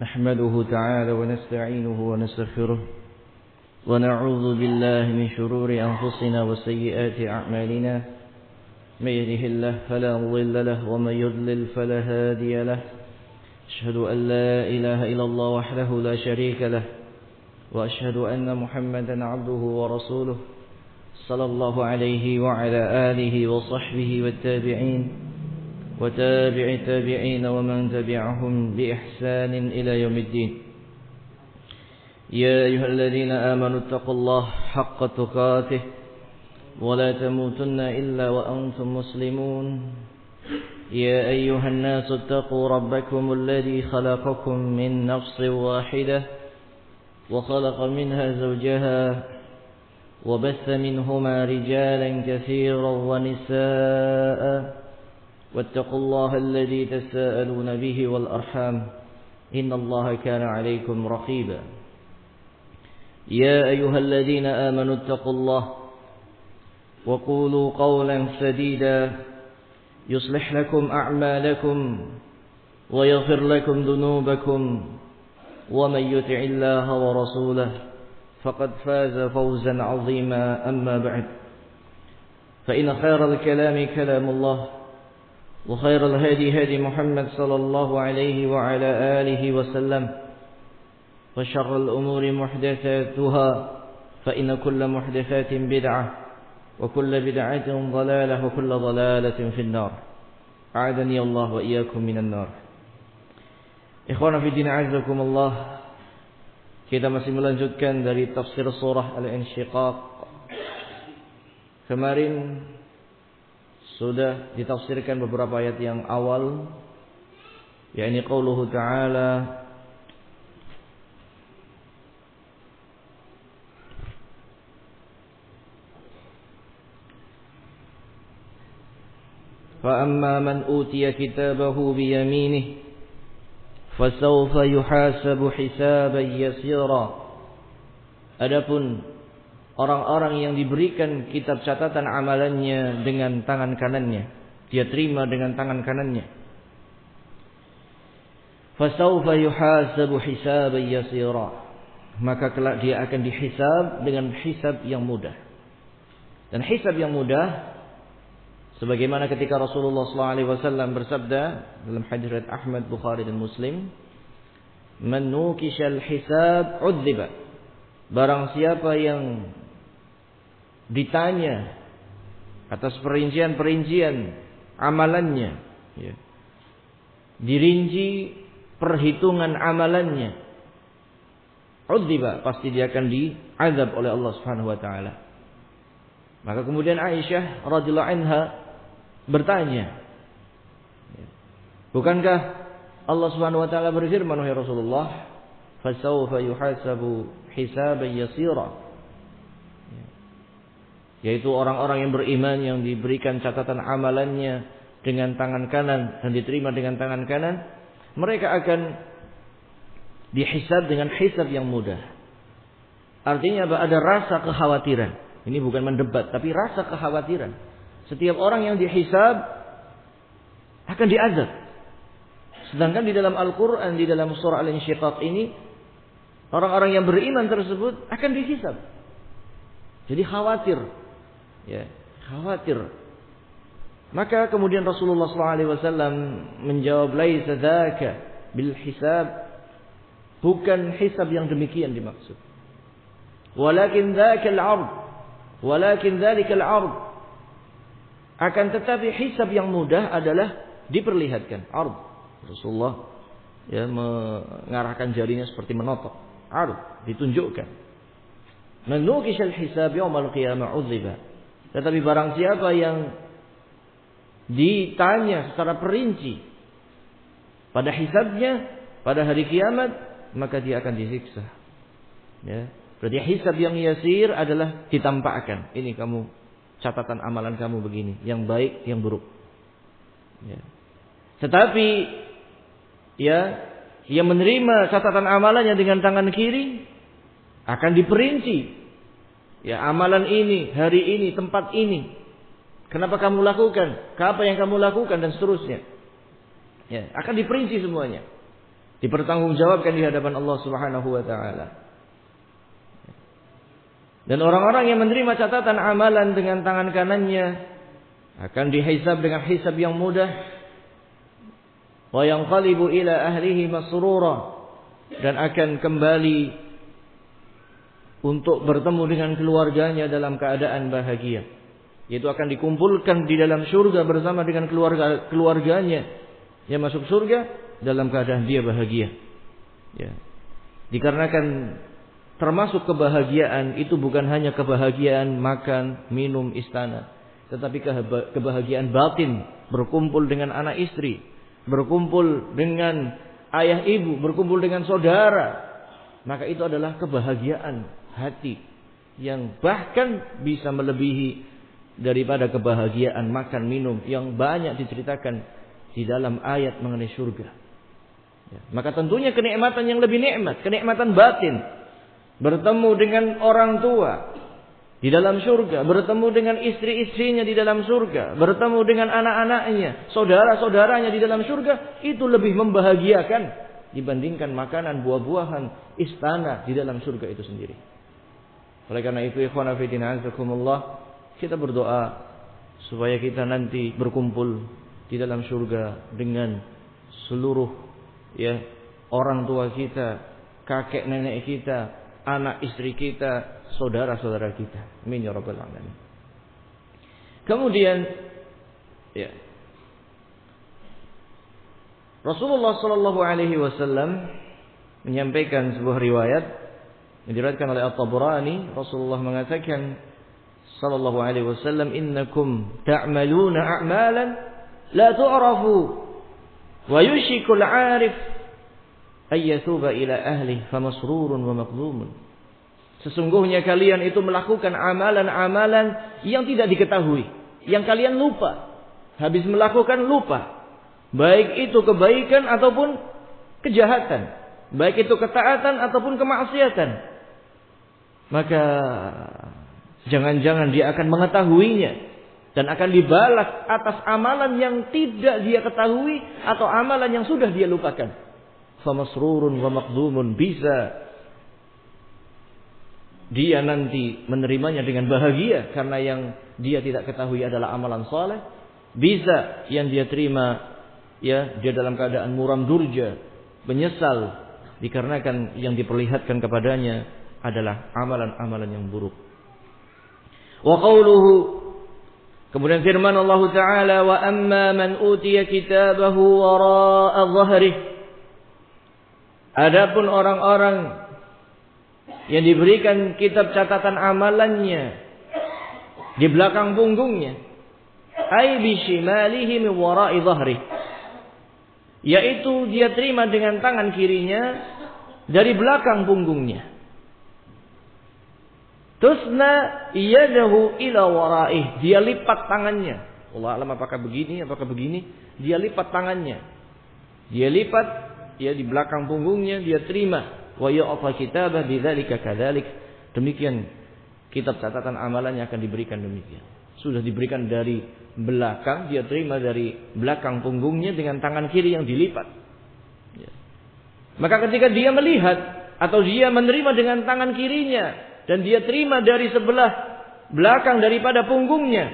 نحمده تعالى ونستعينه ونستغفره ونعوذ بالله من شرور أنفسنا وسيئات أعمالنا من يهده الله فلا مضل له ومن يضلل فلا هادي له أشهد أن لا إله إلا الله وحده لا شريك له وأشهد أن محمدا عبده ورسوله صلى الله عليه وعلى آله وصحبه والتابعين وتابع التابعين ومن تبعهم بإحسان إلى يوم الدين يا أيها الذين آمنوا اتقوا الله حق تقاته ولا تموتن إلا وأنتم مسلمون يا أيها الناس اتقوا ربكم الذي خلقكم من نفس واحدة وخلق منها زوجها وبث منهما رجالا كثيرا ونساء واتقوا الله الذي تساءلون به والأرحام إن الله كان عليكم رقيبا يا أيها الذين آمنوا اتقوا الله وقولوا قولا سديدا يصلح لكم أعمالكم ويغفر لكم ذنوبكم ومن يطع الله ورسوله فقد فاز فوزا عظيما أما بعد فإن خير الكلام كلام الله وخير الهدي هدي محمد صلى الله عليه وعلى آله وسلم وشر الأمور محدثاتها فإن كل محدثات بدعة وكل بدعة ضلالة وكل ضلالة في النار أعاذني الله وإياكم من النار. Ikhwana fi din a'azzakumullah. Kita masih melanjutkan dari tafsir surah Al-Insyiqaq. Kemarin sudah ditafsirkan beberapa ayat yang awal, yakni qauluhu ta'ala فَأَمَّا مَنْ أُوتِيَ كِتَابَهُ بِيَمِينِهِ فَسَوْفَ يُحَاسَبُ حِسَابًا يَسِيرًا. Adapun orang-orang yang diberikan kitab catatan amalannya dengan tangan kanannya, dia terima dengan tangan kanannya. فَسَوْفَ يُحَاسَبُ حِسَابًا يَسِيرًا. Maka kelak dia akan dihisab dengan hisab yang mudah. Dan hisab yang mudah sebagaimana ketika Rasulullah SAW bersabda dalam hadis riwayat Ahmad, Bukhari dan Muslim, "Man nukishal hisab udziba." Barang siapa yang ditanya atas perincian-perincian amalannya, ya, dirinci perhitungan amalannya, udziba, pasti dia akan diazab oleh Allah Subhanahu wa taala. Maka kemudian Aisyah radhiyallahu anha bertanya, bukankah Allah Subhanahu wa taala berfirman, wahai Rasulullah, fasawfa yuhasabu hisaban yasira, yaitu orang-orang yang beriman yang diberikan catatan amalannya dengan tangan kanan dan diterima dengan tangan kanan, mereka akan dihisab dengan hisab yang mudah. Artinya ada rasa kekhawatiran. Ini bukan mendebat, tapi rasa kekhawatiran. Setiap orang yang dihisab akan diazab. Sedangkan di dalam Al-Quran, di dalam surah Al-Insyiqaq ini, orang-orang yang beriman tersebut akan dihisab. Jadi khawatir, ya, khawatir. Maka kemudian Rasulullah SAW menjawab, laisa dzaka bil hisab, bukan hisab yang demikian dimaksud. Walakin dzaka al-'ard, walakin dzalika al-'ard. Akan tetapi hisab yang mudah adalah diperlihatkan. Ard. Rasulullah ya mengarahkan jarinya seperti menotok. Ard, ditunjukkan. Menukishal hisab yaumal qiyamah udziba. Tetapi barang siapa yang ditanya secara perinci pada hisabnya pada hari kiamat, maka dia akan disiksa. Ya. Berarti hisab yang yasir adalah ditampakkan. Ini kamu, catatan amalan kamu begini, yang baik, yang buruk. Ya. Tetapi ya, yang menerima catatan amalannya dengan tangan kiri akan diperinci. Ya, amalan ini, hari ini, tempat ini, kenapa kamu lakukan, apa yang kamu lakukan dan seterusnya. Ya, akan diperinci semuanya. dipertanggungjawabkan di hadapan Allah Subhanahu wa taala. Dan orang-orang yang menerima catatan amalan dengan tangan kanannya akan dihisab dengan hisab yang mudah. Wa yanqalibu ila ahlihi masrura, dan akan kembali untuk bertemu dengan keluarganya dalam keadaan bahagia. Yaitu akan dikumpulkan di dalam surga bersama dengan keluarganya yang masuk surga dalam keadaan dia bahagia. Ya. Dikarenakan termasuk kebahagiaan itu bukan hanya kebahagiaan makan, minum, istana, tetapi kebahagiaan batin, berkumpul dengan anak istri, berkumpul dengan ayah ibu, berkumpul dengan saudara. Maka itu adalah kebahagiaan hati yang bahkan bisa melebihi daripada kebahagiaan makan minum yang banyak diceritakan di dalam ayat mengenai surga. Ya. Maka tentunya kenikmatan yang lebih nikmat, kenikmatan batin, bertemu dengan orang tua di dalam surga, bertemu dengan istri-istrinya di dalam surga, bertemu dengan anak-anaknya, saudara-saudaranya di dalam surga, itu lebih membahagiakan dibandingkan makanan, buah-buahan, istana di dalam surga itu sendiri. Oleh karena itu, ikhwan fillah azakumullah, kita berdoa supaya kita nanti berkumpul di dalam surga dengan seluruh orang tua kita, kakek nenek kita, anak istri kita, saudara-saudara kita. Amin ya rabbal alamin. Kemudian Rasulullah sallallahu alaihi wasallam menyampaikan sebuah riwayat yang diriwayatkan oleh At-Tabrani. Rasulullah mengatakan sallallahu alaihi wasallam, "Innakum ta'maluna a'malan la tu'rafu wa yushikul 'arif ayyathuba ila ahli famasrurun wa maqdumun." Sesungguhnya kalian itu melakukan amalan-amalan yang tidak diketahui, yang kalian lupa. Habis melakukan lupa. Baik itu kebaikan ataupun kejahatan, baik itu ketaatan ataupun kemaksiatan. Maka jangan-jangan dia akan mengetahuinya dan akan dibalas atas amalan yang tidak dia ketahui atau amalan yang sudah dia lupakan. Famasrurun wa maqdumun, bisa dia nanti menerimanya dengan bahagia karena yang dia tidak ketahui adalah amalan saleh. Bisa yang dia terima dia dalam keadaan muram durja, menyesal dikarenakan yang diperlihatkan kepadanya adalah amalan-amalan yang buruk. Wa qawluhu, kemudian firman Allah Ta'ala, wa amma man utiya kitabahu wara'a dhahrihi. Adapun orang-orang yang diberikan kitab catatan amalannya di belakang punggungnya, ay bi shimalihi min wara'i dhahrihi, yaitu dia terima dengan tangan kirinya dari belakang punggungnya. Tusna yadahu ila wara'ih, dia lipat tangannya. Allah alam apakah begini, apakah begini. Dia lipat tangannya, dia lipat di belakang punggungnya, dia terima. Wa ya'ta kitabah bidzalika kadzalik. Demikian kitab catatan amalannya akan diberikan demikian. Sudah diberikan dari belakang, dia terima dari belakang punggungnya dengan tangan kiri yang dilipat. Maka ketika dia melihat atau dia menerima dengan tangan kirinya dan dia terima dari sebelah belakang daripada punggungnya,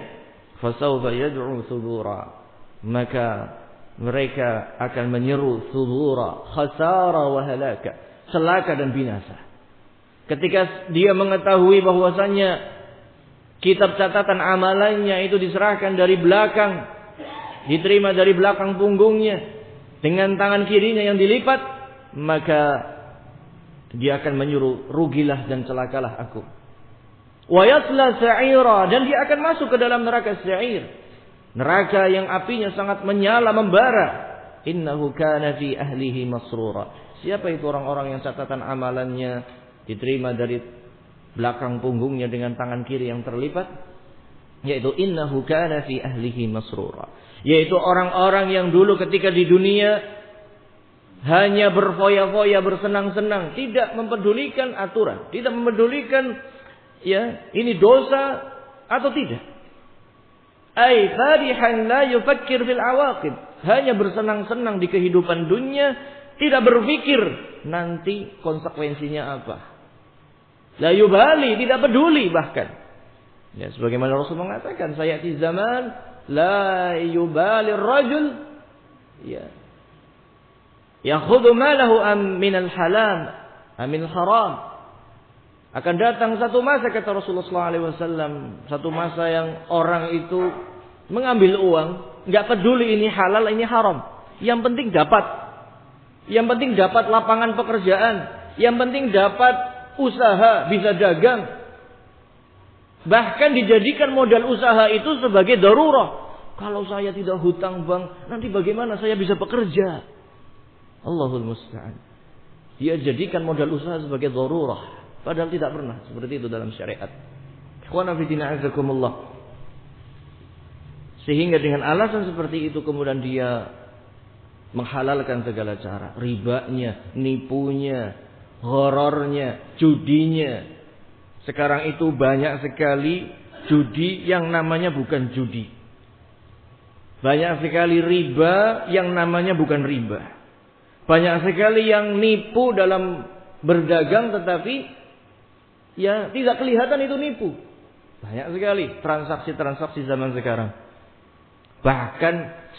fasawfa yad'u thubura, maka mereka akan menyeru thubura, khasara wa halaka, celaka dan binasa. Ketika dia mengetahui bahwasannya kitab catatan amalannya itu diserahkan dari belakang, diterima dari belakang punggungnya dengan tangan kirinya yang dilipat, maka dia akan menyuruh, rugilah dan celakalah aku. Wa yasla sa'ira, dan dia akan masuk ke dalam neraka sa'ir, neraka yang apinya sangat menyala membara. Innahu kana fi ahlihi masrura. Siapa itu orang-orang yang catatan amalannya diterima dari belakang punggungnya dengan tangan kiri yang terlipat? Yaitu innahu kana fi ahlihi masrura, yaitu orang-orang yang dulu ketika di dunia hanya berfoya-foya, bersenang-senang, tidak mempedulikan aturan, tidak mempedulikan ini dosa atau tidak. Ai farihan la yufakkir fil awaqib, hanya bersenang-senang di kehidupan dunia, Tidak berpikir nanti konsekuensinya apa. La yubali, tidak peduli bahkan. Ya, sebagaimana Rasul mengatakan, sayati zaman la yubali rajul ya yakhudhu malahu minal halal minal haram. Akan datang satu masa, kata Rasulullah SAW, satu masa yang orang itu mengambil uang, nggak peduli ini halal ini haram. Yang penting dapat. Yang penting dapat lapangan pekerjaan. Yang penting dapat usaha, bisa dagang. Bahkan dijadikan modal usaha itu sebagai darurah. Kalau saya tidak hutang bank, nanti bagaimana saya bisa bekerja? Allahul musta'an. Dia jadikan modal usaha sebagai darurah. Padahal tidak pernah seperti itu dalam syariat. Ikhwana fillah azakumullah. Sehingga dengan alasan seperti itu kemudian dia menghalalkan segala cara. Ribanya, nipunya, horornya, judinya. Sekarang itu banyak sekali judi yang namanya bukan judi. Banyak sekali riba yang namanya bukan riba. Banyak sekali yang nipu dalam berdagang tetapi ya tidak kelihatan itu nipu. Banyak sekali transaksi-transaksi zaman sekarang. Bahkan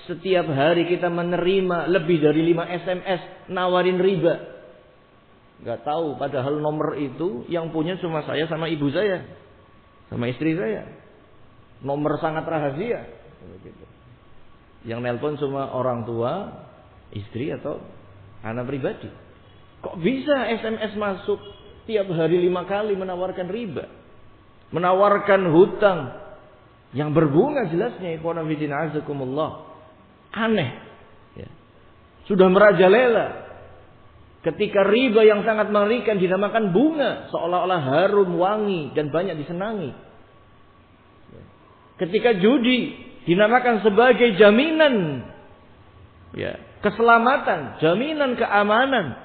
setiap hari kita menerima lebih dari 5 SMS nawarin riba. Gak tahu padahal nomor itu yang punya cuma saya sama ibu saya. Sama istri saya. Nomor sangat rahasia. Yang nelpon cuma orang tua, istri atau anak pribadi. Kok bisa SMS masuk tiap hari 5 kali menawarkan riba? Menawarkan hutang yang berbunga jelasnya. Ikhwana fillah azakumullah. Aneh. Ya. Sudah merajalela. Ketika riba yang sangat mengerikan dinamakan bunga, seolah-olah harum, wangi dan banyak disenangi. Ketika judi dinamakan sebagai jaminan ya, keselamatan, jaminan keamanan.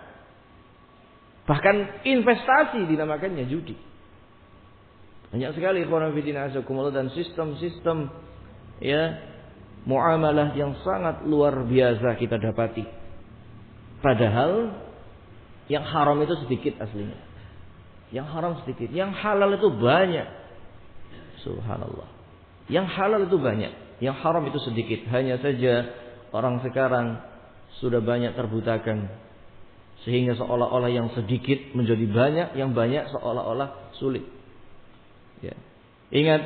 Bahkan investasi dinamakannya judi. Banyak sekali ikhwan fillah azakumullah dan sistem-sistem ya muamalah yang sangat luar biasa kita dapati. Padahal yang haram itu sedikit aslinya. Yang haram sedikit. Yang halal itu banyak. Subhanallah. Yang halal itu banyak. Yang haram itu sedikit. Hanya saja orang sekarang sudah banyak terbutakan. Sehingga seolah-olah yang sedikit menjadi banyak. Yang banyak seolah-olah sulit. Ya. Ingat.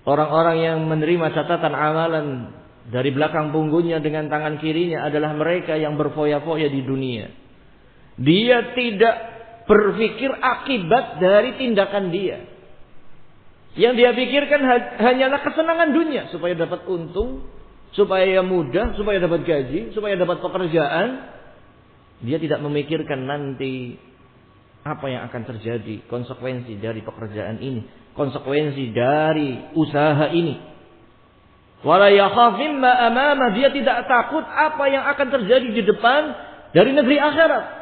Orang-orang yang menerima catatan amalan dari belakang punggungnya dengan tangan kirinya adalah mereka yang berfoya-foya di dunia. Dia tidak berpikir akibat dari tindakan dia. Yang dia pikirkan hanyalah kesenangan dunia. Supaya dapat untung, supaya mudah, supaya dapat gaji, supaya dapat pekerjaan. Dia tidak memikirkan nanti apa yang akan terjadi, konsekuensi dari pekerjaan ini, konsekuensi dari usaha ini. Wala yakhaf mimma amama, dia tidak takut apa yang akan terjadi di depan dari negeri akhirat.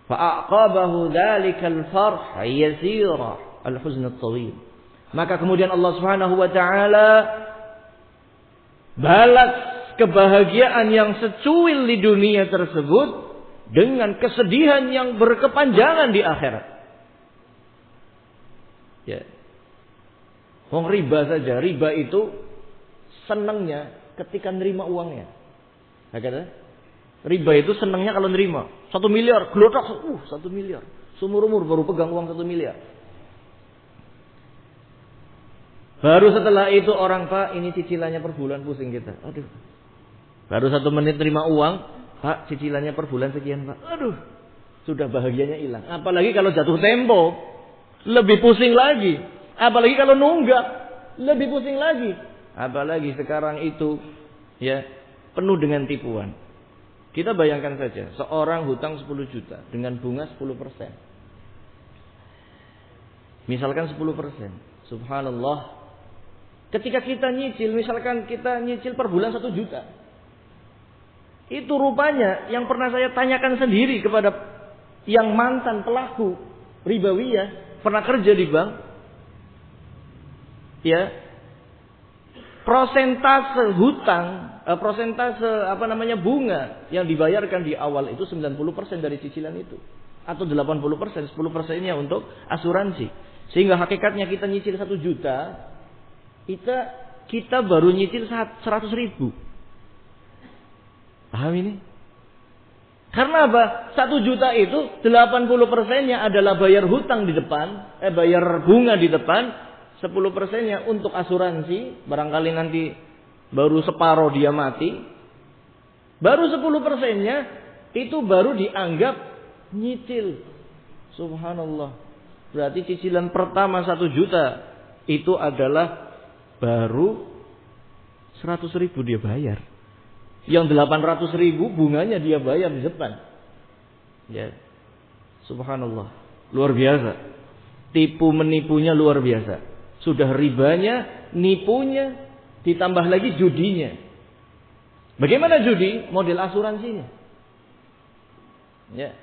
Fa'aqabahu dzalikal farh yasira al-huzn at-tawil. Maka kemudian Allah Subhanahu wa taala balas kebahagiaan yang secuil di dunia tersebut dengan kesedihan yang berkepanjangan di akhirat. Ya. Wong riba saja, riba itu senangnya ketika nerima uangnya. Kata riba itu senangnya kalau nerima 1 miliar, glotok, 1 miliar. Seumur umur baru pegang uang 1 miliar. Baru setelah itu orang, Pak, ini cicilannya per bulan, pusing kita. Aduh. Baru 1 menit terima uang, Pak, cicilannya per bulan sekian, Pak. Aduh. Sudah bahagianya hilang. Apalagi kalau jatuh tempo, lebih pusing lagi. Apalagi kalau nunggak, lebih pusing lagi. Apalagi sekarang itu ya penuh dengan tipuan. Kita bayangkan saja, seorang hutang 10 juta dengan bunga 10%. Misalkan 10%. Subhanallah. Ketika kita nyicil, misalkan kita nyicil per bulan 1 juta. Itu rupanya yang pernah saya tanyakan sendiri kepada yang mantan pelaku ribawiyah, pernah kerja di bank. Ya. Persentase hutang, bunga yang dibayarkan di awal itu 90% dari cicilan itu. Atau 80%, 10%-nya untuk asuransi. Sehingga hakikatnya kita nyicil 1 juta, kita baru nyicil 100 ribu. Paham ini? Karena apa? 1 juta itu 80%-nya adalah bayar hutang di depan, bayar bunga di depan, 10%-nya untuk asuransi, barangkali nanti baru separuh dia mati. Baru 10%-nya itu baru dianggap nyicil. Subhanallah. Berarti cicilan pertama 1 juta itu adalah baru 100 ribu dia bayar. Yang 800 ribu bunganya dia bayar di depan. Ya. Subhanallah. Luar biasa. Tipu menipunya luar biasa. Sudah ribanya, nipunya, ditambah lagi judinya. Bagaimana judi? Model asuransinya. Ya.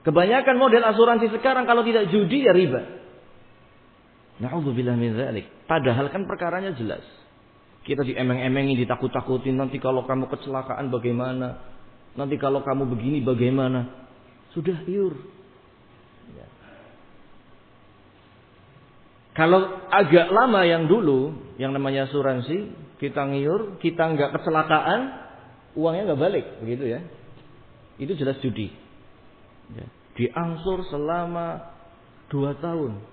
Kebanyakan model asuransi sekarang kalau tidak judi ya riba. Na'udzubillah min dzalik. Padahal kan perkaranya jelas. Kita diemeng-emengi, ditakut-takutin, nanti kalau kamu kecelakaan bagaimana? Nanti kalau kamu begini bagaimana? Sudah pure. Ya. Kalau agak lama yang dulu, yang namanya asuransi, kita ngiur, kita nggak kecelakaan, uangnya nggak balik, begitu ya? Itu jelas judi. Ya. Diangsur selama 2 tahun.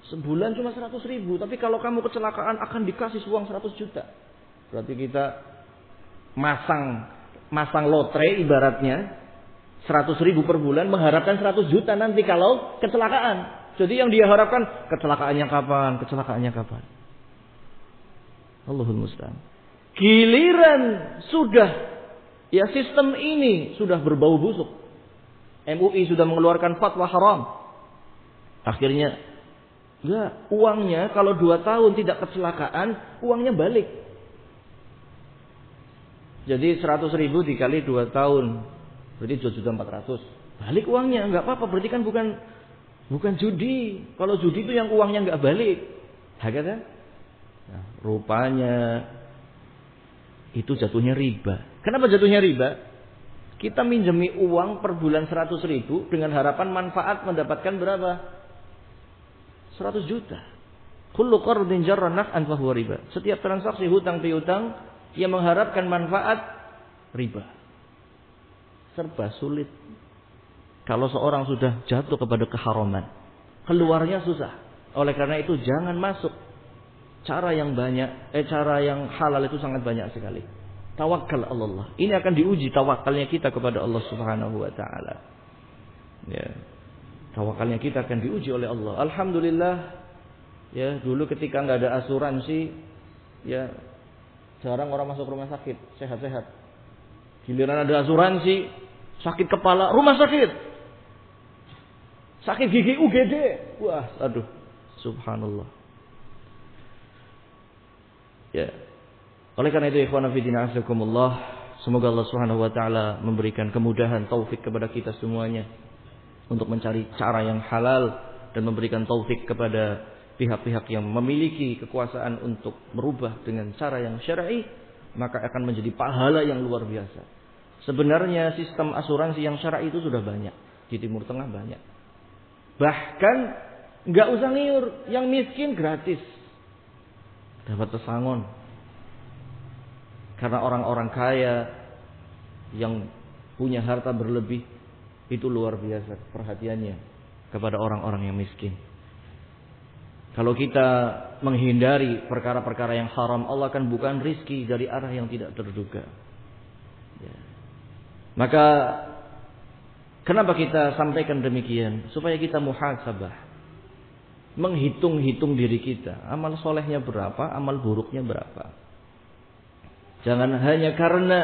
Sebulan cuma 100 ribu, tapi kalau kamu kecelakaan akan dikasih uang 100 juta. Berarti kita masang lotre ibaratnya 100 ribu per bulan, mengharapkan 100 juta nanti kalau kecelakaan. Jadi yang dia harapkan kecelakaannya kapan? Allahul musta'an. Giliran sudah ya sistem ini sudah berbau busuk. MUI sudah mengeluarkan fatwa haram. Akhirnya uangnya kalau 2 tahun tidak kecelakaan, uangnya balik. Jadi 100 ribu dikali 2 tahun, berarti 2.400.000. Balik uangnya, nggak apa-apa. Berarti kan bukan judi. Kalau judi itu yang uangnya nggak balik. Hakikatnya, nah, rupanya itu jatuhnya riba. Kenapa jatuhnya riba? Kita minjemi uang per bulan 100 ribu dengan harapan manfaat mendapatkan berapa? 100 juta. Kullu qardin jarra naf'an fa huwa riba. Setiap transaksi hutang piutang yang mengharapkan manfaat riba. Serba sulit. Kalau seorang sudah jatuh kepada keharaman, keluarnya susah. Oleh karena itu jangan masuk. Cara yang halal itu sangat banyak sekali. Tawakkal Allah. Ini akan diuji tawakalnya kita kepada Allah Subhanahu wa taala. Ya. Tawakalnya kita akan diuji oleh Allah. Alhamdulillah, ya dulu ketika nggak ada asuransi, ya jarang orang masuk rumah sakit, sehat-sehat. Giliran ada asuransi, sakit kepala, rumah sakit, sakit gigi UGD, wah, aduh, subhanallah. Ya, oleh karena itu, ikhwan fillah, azakumullah, semoga Allah Subhanahu wa taala memberikan kemudahan, taufik kepada kita semuanya untuk mencari cara yang halal dan memberikan taufik kepada pihak-pihak yang memiliki kekuasaan untuk merubah dengan cara yang syar'i, maka akan menjadi pahala yang luar biasa. Sebenarnya sistem asuransi yang syar'i itu sudah banyak di Timur Tengah, banyak. Bahkan nggak usah ngiur, yang miskin gratis dapat pesangon. Karena orang-orang kaya yang punya harta berlebih itu luar biasa perhatiannya kepada orang-orang yang miskin. Kalau kita menghindari perkara-perkara yang haram, Allah akan bukan rizki dari arah yang tidak terduga. Ya. Maka kenapa kita sampaikan demikian? Supaya kita muhasabah, menghitung-hitung diri kita. Amal solehnya berapa, amal buruknya berapa. Jangan hanya karena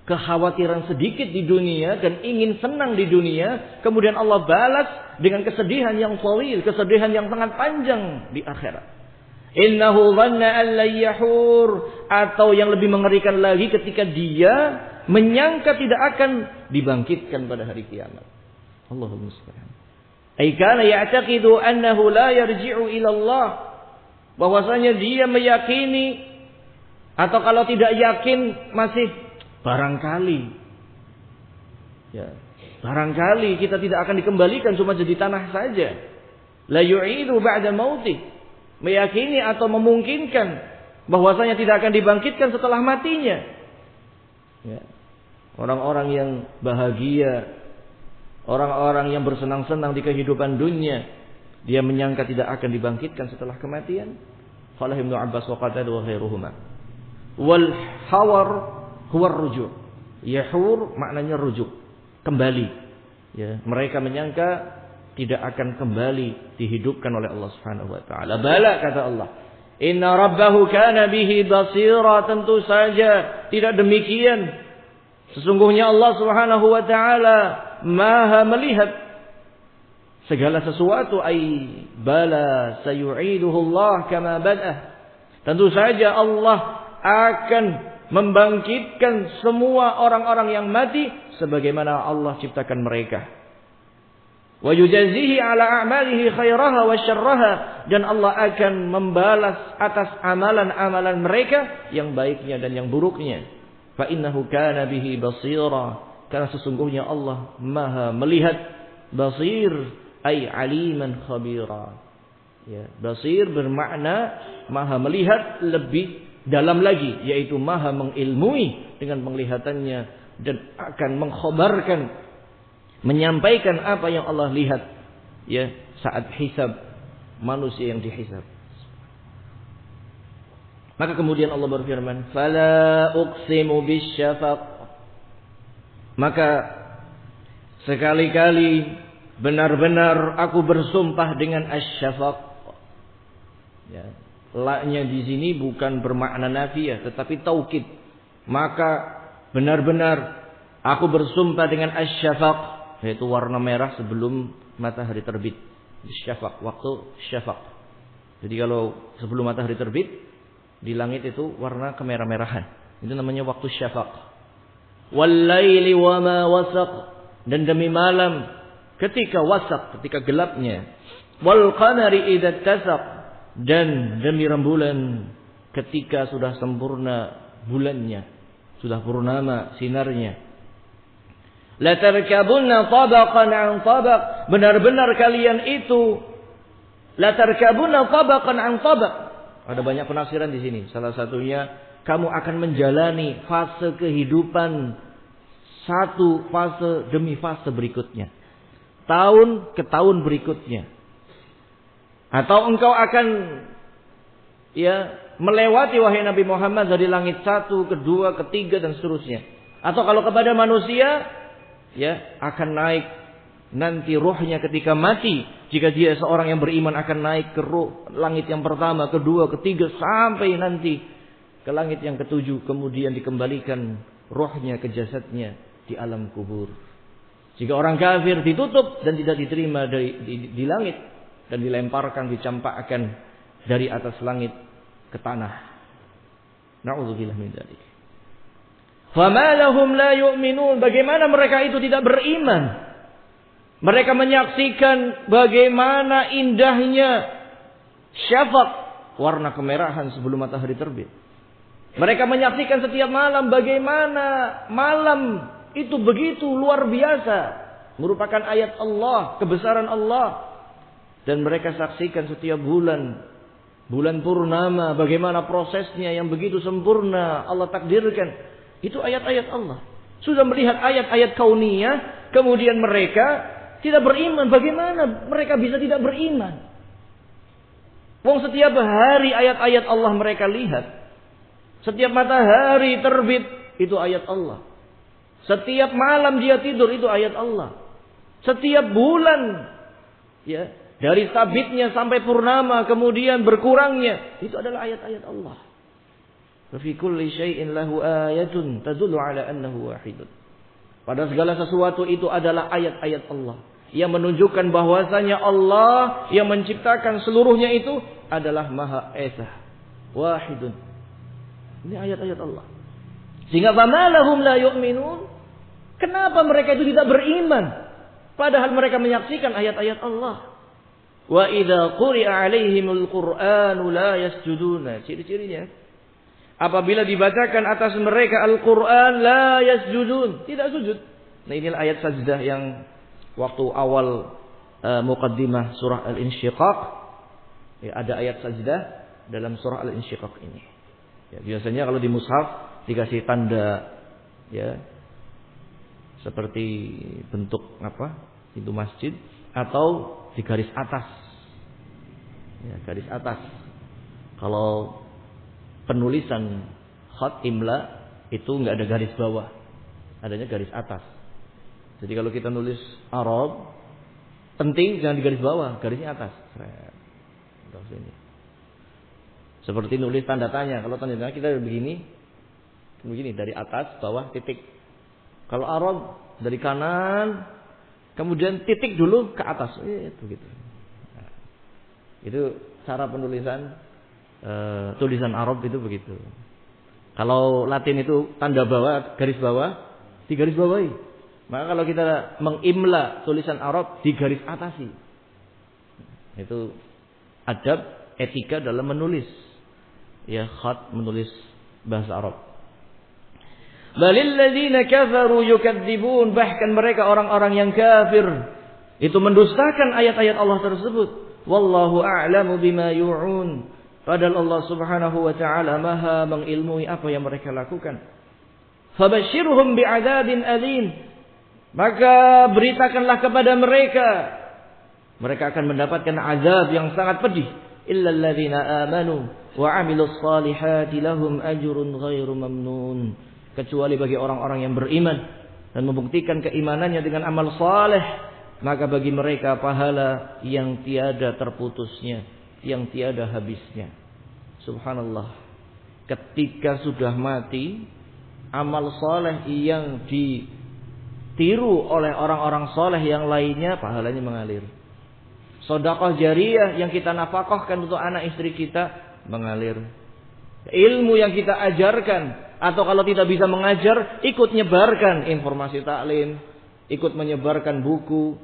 kekhawatiran sedikit di dunia dan ingin senang di dunia, kemudian Allah balas dengan kesedihan yang tawil, kesedihan yang sangat panjang di akhirat. Innahu dhanna an la yahur, atau yang lebih mengerikan lagi ketika dia menyangka tidak akan dibangkitkan pada hari kiamat. Allahumma musta'an. Ay kana ya'taqidu annahu la yarji'u ila Allah. bahwasanya dia meyakini, atau kalau tidak yakin masih barangkali. Ya, barangkali kita tidak akan dikembalikan cuma jadi tanah saja. La yu'idu ba'da mautih. Meyakini atau memungkinkan bahwasanya tidak akan dibangkitkan setelah matinya. Ya. Orang-orang yang bahagia, orang-orang yang bersenang-senang di kehidupan dunia, dia menyangka tidak akan dibangkitkan setelah kematian. Qala Ibnu Abbas wa qatada wa ghairuhuma. Wal hawar huwa rujuk. Yahur maknanya rujuk, kembali. Ya, mereka menyangka tidak akan kembali dihidupkan oleh Allah Subhanahu wa taala. Bala, kata Allah, inna rabbahu kana bihi basira. Tentu saja tidak demikian. Sesungguhnya Allah Subhanahu wa taala Maha melihat segala sesuatu. Ay bala sayu'iduhu Allah kama bada'ah. Tentu saja Allah akan membangkitkan semua orang-orang yang mati sebagaimana Allah ciptakan mereka. Wa yujazihi ala a'malihi khairaha wa syarraha. Dan Allah akan membalas atas amalan-amalan mereka yang baiknya dan yang buruknya. Fa innahu kana bihi basira. Karena sesungguhnya Allah Maha melihat. Basir ay aliman khabira. Ya, basir bermakna Maha melihat lebih dalam lagi, yaitu Maha mengilmui dengan penglihatannya dan akan mengkhabarkan, menyampaikan apa yang Allah lihat ya saat hisab manusia yang dihisab. Maka kemudian Allah berfirman, "Fala uqsimu bisyafaq." Maka sekali-kali benar-benar aku bersumpah dengan asy-syafaq. Ya, la-nya di sini bukan bermakna nafiyah tetapi taukid. Maka benar-benar aku bersumpah dengan asy-syafaq, yaitu warna merah sebelum matahari terbit. Syafaq, waktu syafaq. Jadi kalau sebelum matahari terbit di langit itu warna kemerah-merahan. Itu namanya waktu syafaq. Wal laili wama wasaq. Dan demi malam ketika wasaq, ketika gelapnya. Wal qamari idza tasaq. Dan demi rembulan ketika sudah sempurna bulannya, sudah purnama sinarnya. La tarkabunna tabaqan an tabaq. Benar-benar kalian itu la tarkabunna tabaqan an tabaq. Ada banyak penafsiran di sini. Salah satunya, kamu akan menjalani fase kehidupan satu fase demi fase berikutnya. Tahun ke tahun berikutnya. Atau engkau akan melewati wahai Nabi Muhammad dari langit satu, kedua, ketiga dan seterusnya. Atau kalau kepada manusia akan naik nanti ruhnya ketika mati. Jika dia seorang yang beriman akan naik ke langit yang pertama, kedua, ketiga sampai nanti ke langit yang ketujuh. Kemudian dikembalikan ruhnya ke jasadnya di alam kubur. Jika orang kafir ditutup dan tidak diterima di langit dan dilemparkan, dicampakkan dari atas langit ke tanah. Na'udzubillah min dzalik. Fama lahum la yu'minun. Bagaimana mereka itu tidak beriman? Mereka menyaksikan bagaimana indahnya syafaq, warna kemerahan sebelum matahari terbit. Mereka menyaksikan setiap malam bagaimana malam itu begitu luar biasa, merupakan ayat Allah, kebesaran Allah. Dan mereka saksikan setiap bulan purnama, bagaimana prosesnya yang begitu sempurna Allah takdirkan. Itu ayat-ayat Allah. Sudah melihat ayat-ayat kauniyah, kemudian mereka tidak beriman. Bagaimana mereka bisa tidak beriman? Wong setiap hari ayat-ayat Allah mereka lihat. Setiap matahari terbit itu ayat Allah. Setiap malam dia tidur itu ayat Allah. Setiap bulan dari sabitnya sampai purnama kemudian berkurangnya itu adalah ayat-ayat Allah. Wa fi kulli syai'in lahu ayatun tadullu ala annahu wahidun. Pada segala sesuatu itu adalah ayat-ayat Allah yang menunjukkan bahwasanya Allah yang menciptakan seluruhnya itu adalah Maha Esa, Wahidun. Ini ayat-ayat Allah. Sehingga famalahum la yu'minun. Kenapa mereka itu tidak beriman? Padahal mereka menyaksikan ayat-ayat Allah. Wa idza quri'a 'alaihimul Qur'anu la yasjuduna. Ciri-cirinya, apabila dibacakan atas mereka Al-Qur'an la yasjudun, tidak sujud. Nah, inilah ayat sajdah yang waktu awal muqaddimah surah Al-Insyiqaq, ya, ada ayat sajdah dalam surah Al-Insyiqaq ini. Ya, biasanya kalau di mushaf dikasih tanda, ya, seperti bentuk pintu masjid atau di garis atas. Ya, garis atas. Kalau penulisan khat imla itu enggak ada garis bawah, adanya garis atas. Jadi kalau kita nulis Arab, penting jangan di garis bawah, garisnya atas. Seperti nulis tanda tanya. Kalau tanda tanya kita begini dari atas bawah titik. Kalau Arab dari kanan kemudian titik dulu ke atas. Itu gitu. Nah, itu cara penulisan tulisan Arab itu begitu. Kalau Latin itu tanda bawah, garis bawah, di garis bawahi. Maka kalau kita mengimla tulisan Arab di garis atasi. Itu adab etika dalam menulis. Ya, khat menulis bahasa Arab. Balil ladzina kafaru yukadzibun, bahkan mereka orang-orang yang kafir itu mendustakan ayat-ayat Allah tersebut. Wallahu a'lamu bima yu'un. Padahal Allah Subhanahu wa taala Maha mengilmui apa yang mereka lakukan. Fabashshirhum bi'adzabin alim. Maka beritakanlah kepada mereka, mereka akan mendapatkan azab yang sangat pedih. Illal ladzina amanu wa 'amilus salihati lahum ajrun ghairu mamnun. Kecuali bagi orang-orang yang beriman dan membuktikan keimanannya dengan amal saleh, maka bagi mereka pahala yang tiada terputusnya, yang tiada habisnya. Subhanallah. Ketika sudah mati, amal saleh yang ditiru oleh orang-orang saleh yang lainnya, pahalanya mengalir. Sedekah jariyah yang kita nafkahkan untuk anak istri kita mengalir. Ilmu yang kita ajarkan, atau kalau tidak bisa mengajar, ikut menyebarkan informasi taklim, ikut menyebarkan buku,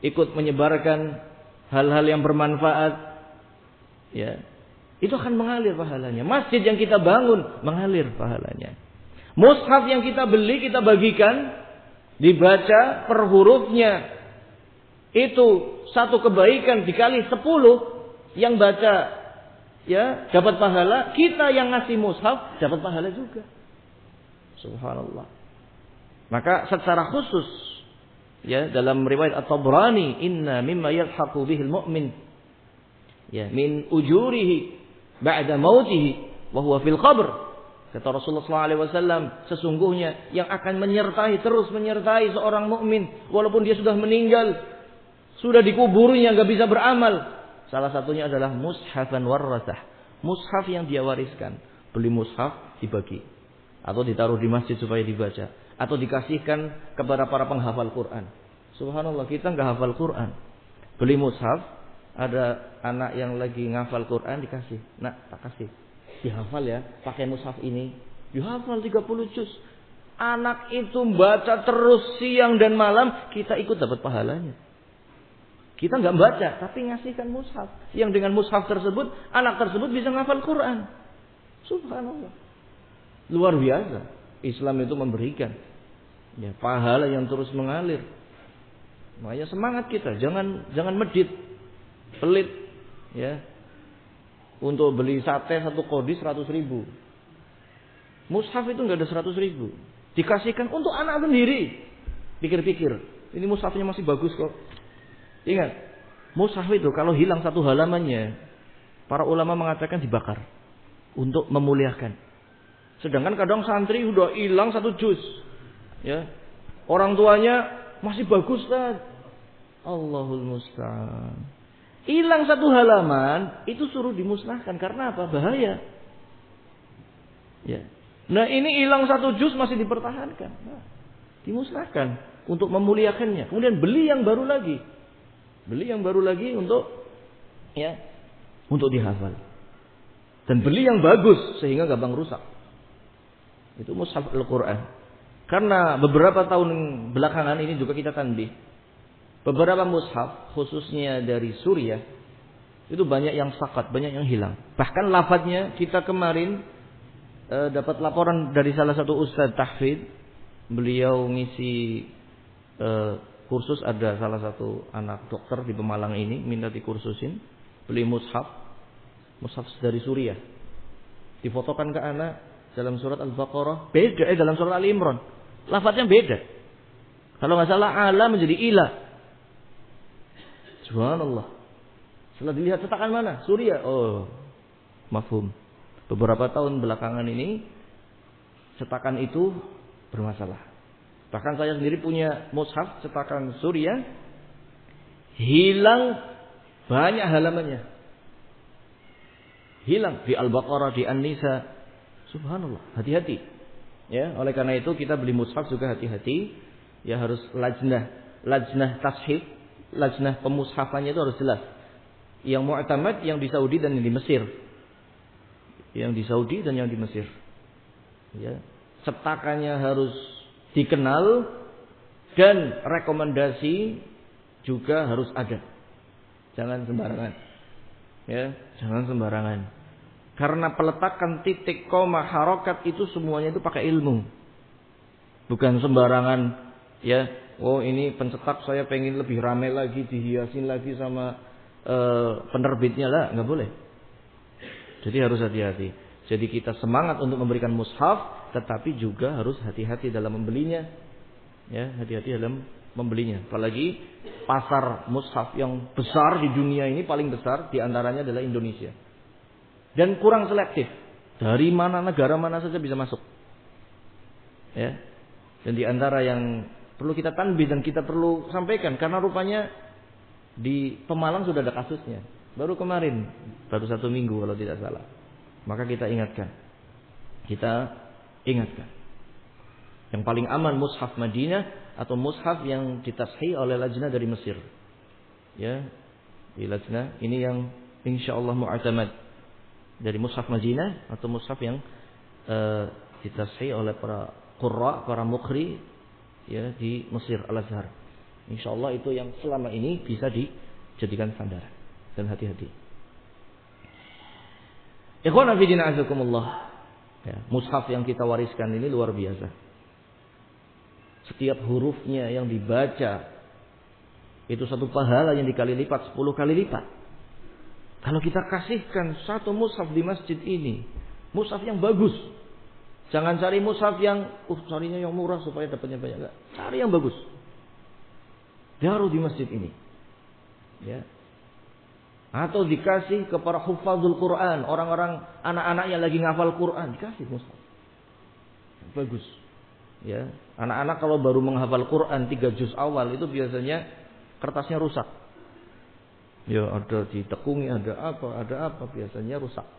ikut menyebarkan hal-hal yang bermanfaat, ya, itu akan mengalir pahalanya. Masjid yang kita bangun mengalir pahalanya. Mushaf yang kita beli, kita bagikan, dibaca per hurufnya, itu satu kebaikan dikali 10 yang baca, ya, dapat pahala. Kita yang ngasih mushaf dapat pahala juga. Subhanallah. Maka secara khusus, ya, dalam riwayat At-Tabrani, inna mimma yalhaqu bihil mu'min, ya, min ujurihi ba'da mautihi wa huwa fil qabr. Kata Rasulullah SAW, sesungguhnya yang akan terus menyertai seorang mukmin walaupun dia sudah meninggal, sudah dikuburnya, enggak bisa beramal. Salah satunya adalah mushafan warasah. Mushaf yang dia wariskan. Beli mushaf, dibagi. Atau ditaruh di masjid supaya dibaca. Atau dikasihkan kepada para penghafal Quran. Subhanallah, kita enggak hafal Quran. Beli mushaf, ada anak yang lagi ngafal Quran, dikasih. Nak, tak kasih. Dihafal ya, pakai mushaf ini. Dihafal 30 juz. Anak itu baca terus siang dan malam, kita ikut dapat pahalanya. Kita nggak baca, tapi ngasihkan mushaf. Yang dengan mushaf tersebut, anak tersebut bisa ngafal Quran. Subhanallah. Luar biasa. Islam itu memberikan, ya, pahala yang terus mengalir. Makanya semangat kita, jangan medit, pelit, ya. Untuk beli sate 1 kodis 100.000. Mushaf itu nggak ada 100.000. Dikasihkan untuk anak sendiri. Pikir-pikir, ini mushafnya masih bagus kok. Ingat, mushaf itu kalau hilang 1 halamannya, para ulama mengatakan dibakar untuk memuliakan. Sedangkan kadang santri udah hilang 1 juz, ya, orang tuanya masih bagus kan? Allahul musta'an. Hilang 1 halaman itu suruh dimusnahkan karena apa? Bahaya. Ya. Nah ini hilang 1 juz masih dipertahankan, nah, dimusnahkan untuk memuliakannya. Kemudian beli yang baru lagi. Beli yang baru lagi untuk, ya, untuk dihafal. Dan beli yang bagus sehingga gampang rusak. Itu mushaf Al-Quran. Karena beberapa tahun belakangan ini juga kita tanbih. Beberapa mushaf khususnya dari Suriah Itu banyak yang sakat, banyak yang hilang. Bahkan lafadznya kita kemarin dapat laporan dari salah satu ustadz tahfidz. Beliau ngisi kursus, ada salah satu anak dokter di Pemalang ini minta dikursusin, beli mushaf dari Suriah, difotokan ke anak dalam surat Al-Baqarah beda, dalam surat Ali Imran lafadznya beda. Kalau nggak salah ala menjadi ilah. Subhanallah. Setelah dilihat cetakan mana? Suriah. Oh, mafhum. Beberapa tahun belakangan ini cetakan itu bermasalah. Bahkan saya sendiri punya mushaf cetakan Suriah, hilang banyak halamannya. Hilang di Al-Baqarah, di An-Nisa. Subhanallah, hati-hati. Ya, oleh karena itu kita beli mushaf juga hati-hati. Ya harus lajnah tashif, lajnah pemushafannya itu harus jelas. Yang mu'tamad yang di Saudi dan yang di Mesir. Yang di Saudi dan yang di Mesir. Ya, cetakannya harus dikenal dan rekomendasi juga harus ada. Jangan sembarangan. Ya, jangan sembarangan. Karena peletakan titik, koma, harokat itu semuanya itu pakai ilmu. Bukan sembarangan, ya. Oh, ini pencetak saya pengen lebih ramai lagi, dihiasin lagi sama penerbitnya lah, nggak boleh. Jadi harus hati-hati. Jadi kita semangat untuk memberikan mushaf, tetapi juga harus hati-hati dalam membelinya. Ya, hati-hati dalam membelinya. Apalagi pasar mushaf yang besar di dunia ini, paling besar diantaranya adalah Indonesia. Dan kurang selektif. Dari mana, negara mana saja bisa masuk. Ya. Dan diantara yang perlu kita tanbih dan kita perlu sampaikan, karena rupanya di Pemalang sudah ada kasusnya. Baru kemarin, baru 1 minggu kalau tidak salah. Maka kita ingatkan. Yang paling aman mushaf Madinah atau mushaf yang ditashih oleh lajnah dari Mesir. Ya, di lajnah ini yang insyaallah mu'tamad dari mushaf Madinah atau mushaf yang ditashih oleh para qurra, para muqri ya di Mesir Al-Azhar. Insyaallah itu yang selama ini bisa dijadikan standar. Dan hati-hati. Ikhwana fi din azakumullah. Ya, mushaf yang kita wariskan ini luar biasa. Setiap hurufnya yang dibaca itu satu pahala yang dikali lipat, 10 kali lipat. Kalau kita kasihkan satu mushaf di masjid ini, mushaf yang bagus. Jangan cari mushaf yang carinya yang murah supaya dapatnya banyak. Enggak. Cari yang bagus. Taruh di masjid ini. Ya. Atau dikasih kepada hufadzul Quran, orang-orang anak-anak yang lagi ngafal Quran, dikasih mushaf. Bagus. Ya, anak-anak kalau baru menghafal Quran 3 juz awal itu biasanya kertasnya rusak. Ya, ada ditekungi, ada apa biasanya rusak.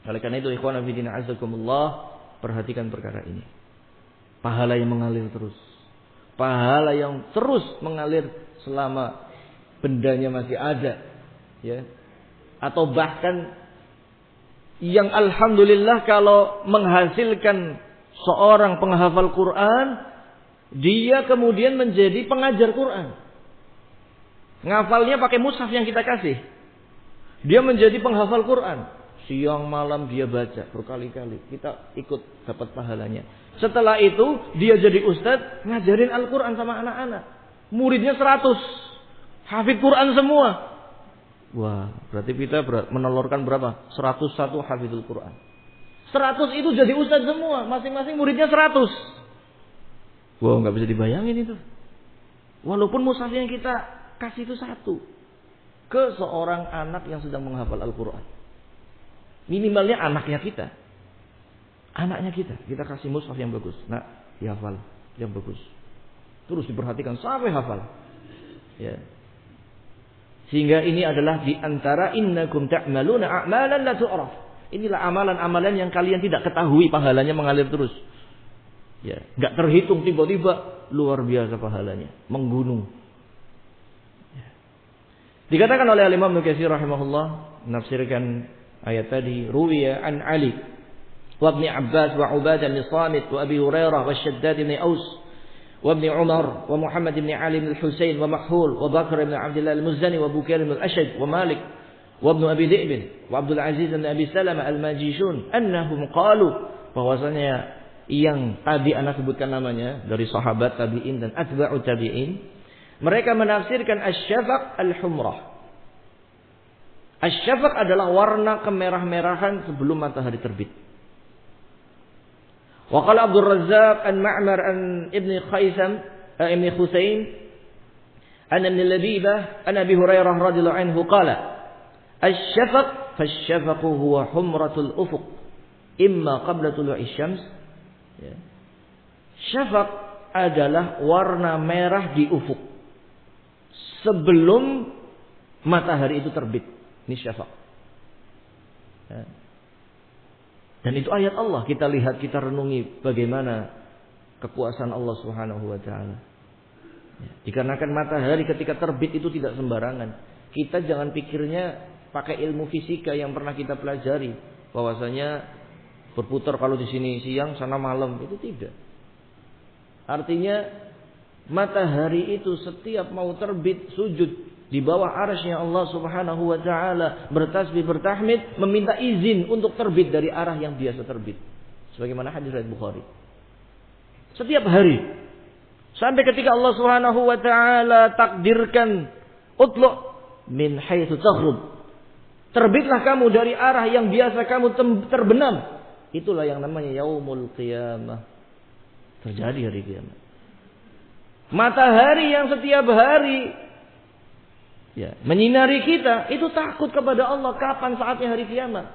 Oleh karena itu ikhwan fillah azakumullah, perhatikan perkara ini. Pahala yang mengalir terus. Pahala yang terus mengalir selama bendanya masih ada. Ya. Atau bahkan yang alhamdulillah kalau menghasilkan seorang penghafal Quran, dia kemudian menjadi pengajar Quran. Ngafalnya pakai mushaf yang kita kasih. Dia menjadi penghafal Quran. Siang malam dia baca berkali-kali. Kita ikut dapat pahalanya. Setelah itu dia jadi ustadz ngajarin Al-Quran sama anak-anak. Muridnya 100. Hafid Quran semua. Wah, berarti kita menelurkan berapa? 101 hafidul Quran. 100 itu jadi ustadz semua. Masing-masing muridnya 100. Wah, gak bisa dibayangin itu. Walaupun mushaf yang kita kasih itu 1. Ke seorang anak yang sedang menghafal Al-Quran. Minimalnya anaknya kita. Anaknya kita kasih mushaf yang bagus. Nah, dihafal yang bagus. Terus diperhatikan sampai hafal. Ya. Sehingga ini adalah di antara innakum ta'maluna a'malan la tu'raf. Inilah amalan-amalan yang kalian tidak ketahui pahalanya mengalir terus. Ya, enggak terhitung tiba-tiba luar biasa pahalanya, menggunung. Ya. Dikatakan oleh Imam Ibnu Katsir rahimahullah menafsirkan ayat tadi, ruwiya an Ali wa Ibnu Abbas wa Ubadah bin Samit wa Abi Hurairah wa Shaddad bin Aus وابن عمر ومحمد بن علي بن الحسين ومحهول وبكر بن عبد الله المزني وبكير بن الأشج ومالك wa Ibnu Abi Dhi'b wa Abdul Aziz bin Abi Salamah al-Majishun annahum qalu, bahwasanya yang tadi ana sebutkan namanya dari sahabat tabi'in dan atba'u tabi'in, mereka menafsirkan asy-syafaq al-humrah. Asy-syafaq adalah warna kemerah-merahan sebelum matahari terbit. Wa qala Abdul Razzaq an Ma'mar an Ibn Khusaim an Ibn Labibah an Abi Hurairah radhiyallahu anhu qala asy-syafaq fasy-syafaqu huwa humratul ufuq imma qabla tulu'i syams. Ya. Syafaq adalah warna merah di ufuk sebelum matahari itu terbit. Ini syafaq. Ya. Dan itu ayat Allah. Kita lihat, kita renungi bagaimana kekuasaan Allah Subhanahu wa taala. Ya. Dikarenakan matahari ketika terbit itu tidak sembarangan. Kita jangan pikirnya pakai ilmu fisika yang pernah kita pelajari, bahwasanya berputar kalau di sini siang, sana malam. Itu tidak. Artinya matahari itu setiap mau terbit sujud di bawah arasy-Nya Allah Subhanahu wa taala, bertasbih, bertahmid, meminta izin untuk terbit dari arah yang biasa terbit. Sebagaimana hadis riwayat Bukhari. Setiap hari. Sampai ketika Allah Subhanahu wa taala takdirkan utlu min haitsu taghrub. Terbitlah kamu dari arah yang biasa kamu terbenam. Itulah yang namanya yaumul qiyamah. Terjadi hari kiamat. Matahari yang setiap hari menyinari kita, itu takut kepada Allah kapan saatnya hari kiamat.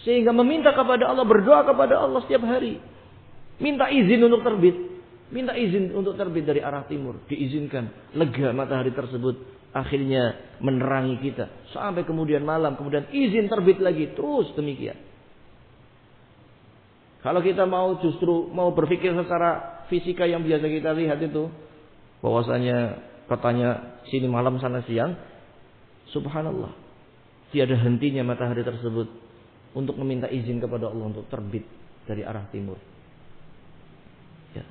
Sehingga meminta kepada Allah, berdoa kepada Allah setiap hari. Minta izin untuk terbit. Minta izin untuk terbit dari arah timur. Diizinkan. Lega matahari tersebut. Akhirnya menerangi kita. Sampai kemudian malam. Kemudian izin terbit lagi. Terus demikian. Kalau kita justru mau berpikir secara fisika yang biasa kita lihat itu, bahwasanya katanya sini malam sana siang. Subhanallah, tiada hentinya matahari tersebut untuk meminta izin kepada Allah untuk terbit dari arah timur. Ya.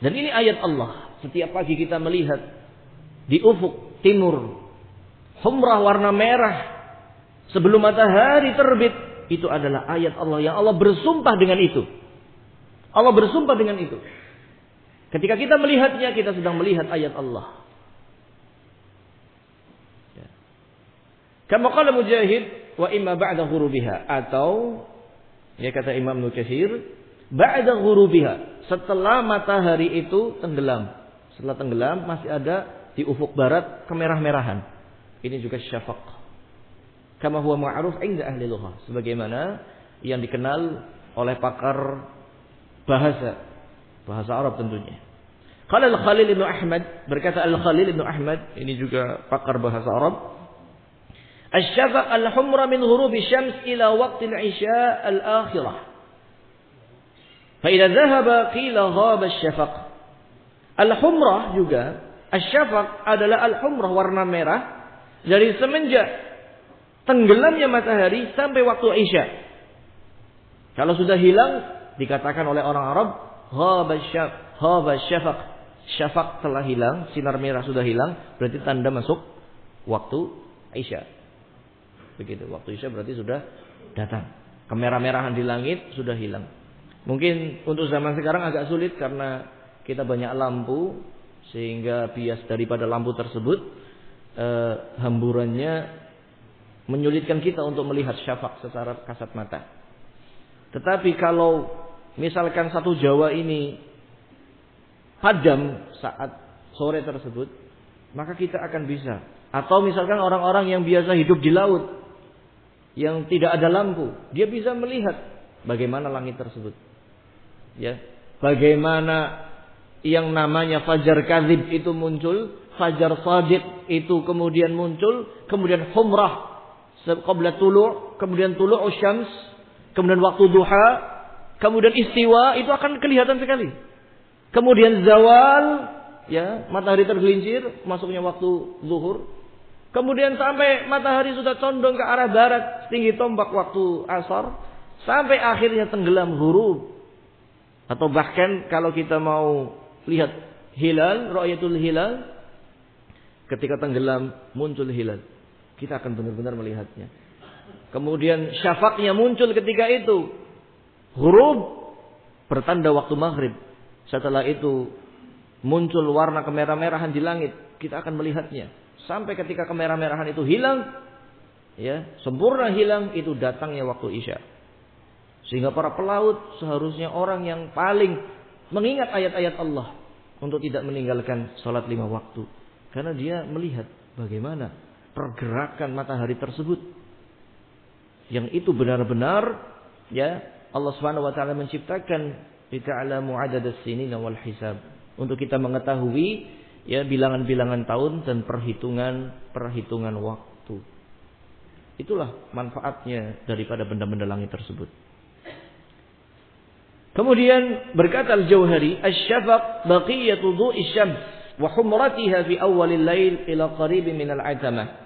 Dan ini ayat Allah. Setiap pagi kita melihat di ufuk timur, humrah warna merah sebelum matahari terbit. Itu adalah ayat Allah yang Allah bersumpah dengan itu. Allah bersumpah dengan itu. Ketika kita melihatnya, kita sedang melihat ayat Allah. Kama qala Mujahid wa imma ba'da ghurubiha, atau kata Imam Ibnu Katsir ba'da ghurubiha, setelah matahari itu tenggelam. Setelah tenggelam masih ada di ufuk barat kemerah-merahan. Ini juga syafaq. Kama huwa ma'ruf 'inda ahli lughah, sebagaimana yang dikenal oleh pakar bahasa Arab tentunya. Qala Al-Khalil Ibnu Ahmad, berkata Al-Khalil Ibnu Ahmad, ini juga pakar bahasa Arab, asy-syafaq al-humra min ghurubi syams ila waqti al-isya al-akhirah. Fa idza dhahaba qila ghaba asy-syafaq. Al-humrah juga, asy-syafaq adalah al-humrah warna merah dari semenjak tenggelamnya matahari sampai waktu isya. Kalau sudah hilang, dikatakan oleh orang Arab ghaba asy-syafaq. Syafaq telah hilang, sinar merah sudah hilang, berarti tanda masuk waktu isya. Begitu, waktu isya berarti sudah datang. Kemerah-merahan di langit sudah hilang. Mungkin untuk zaman sekarang agak sulit karena kita banyak lampu, sehingga bias daripada lampu tersebut hamburannya menyulitkan kita untuk melihat syafaq secara kasat mata. Tetapi kalau misalkan satu Jawa ini padam saat sore tersebut, maka kita akan bisa. Atau misalkan orang-orang yang biasa hidup di laut, yang tidak ada lampu, dia bisa melihat bagaimana langit tersebut. Ya, bagaimana yang namanya fajar kadzib itu muncul, fajar shadiq itu kemudian muncul, kemudian humrah qabla tulu', kemudian tulu'u syams, kemudian waktu duha, kemudian istiwa, itu akan kelihatan sekali. Kemudian zawal, matahari tergelincir, masuknya waktu zuhur. Kemudian sampai matahari sudah condong ke arah barat, tinggi tombak waktu asar, sampai akhirnya tenggelam ghurub. Atau bahkan kalau kita mau lihat hilal, ru'yatul hilal, ketika tenggelam muncul hilal. kita akan benar-benar melihatnya. Kemudian syafaqnya muncul ketika itu. Ghurub bertanda waktu maghrib. Setelah itu muncul warna kemerah-merahan di langit. Kita akan melihatnya. Sampai ketika kemerah-merahan itu hilang, ya, sempurna hilang, itu datangnya waktu isya. Sehingga para pelaut seharusnya orang yang paling mengingat ayat-ayat Allah untuk tidak meninggalkan salat 5 waktu. Karena dia melihat bagaimana pergerakan matahari tersebut. Yang itu benar-benar, ya, Allah Subhanahu wa taala menciptakan lita'lamu 'adadas sinina wal hisab. Untuk kita mengetahui, ya, bilangan-bilangan tahun dan perhitungan waktu. Itulah manfaatnya daripada benda-benda langit tersebut. Kemudian berkata Al-Jauhari, "Asy-syafaq baqiyatu dhu'i syams wa humratiha fi awwalil lail ila qarib min al-'atamah."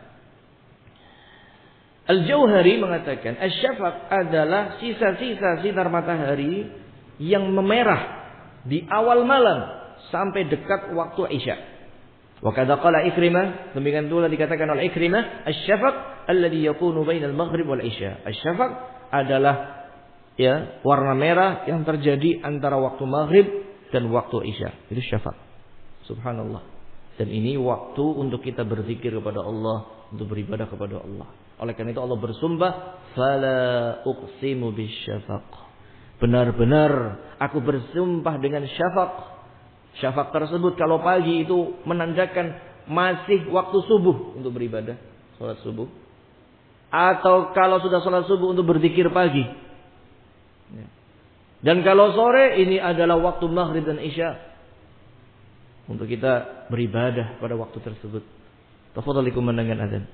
Al-Jauhari mengatakan, asy-syafaq adalah sisa-sisa sinar matahari yang memerah di awal malam sampai dekat waktu Isya. Wa kadza qala Ikrimah, demikian pula dikatakan oleh Ikrimah, asy-syafaq alladhi yakunu bainal maghrib wal isya. Asy-syafaq adalah, ya, warna merah yang terjadi antara waktu maghrib dan waktu isya. Itu syafaq. Subhanallah. Dan ini waktu untuk kita berzikir kepada Allah, untuk beribadah kepada Allah. Oleh karena itu Allah bersumpah, "Fala uqsimu bisyafaq." Benar-benar aku bersumpah dengan syafaq. Syafaq tersebut kalau pagi itu menandakan masih waktu subuh untuk beribadah, salat subuh. Atau kalau sudah salat subuh untuk berzikir pagi. Dan kalau sore ini adalah waktu maghrib dan isya untuk kita beribadah pada waktu tersebut. Tafadhal kumandangkan azan.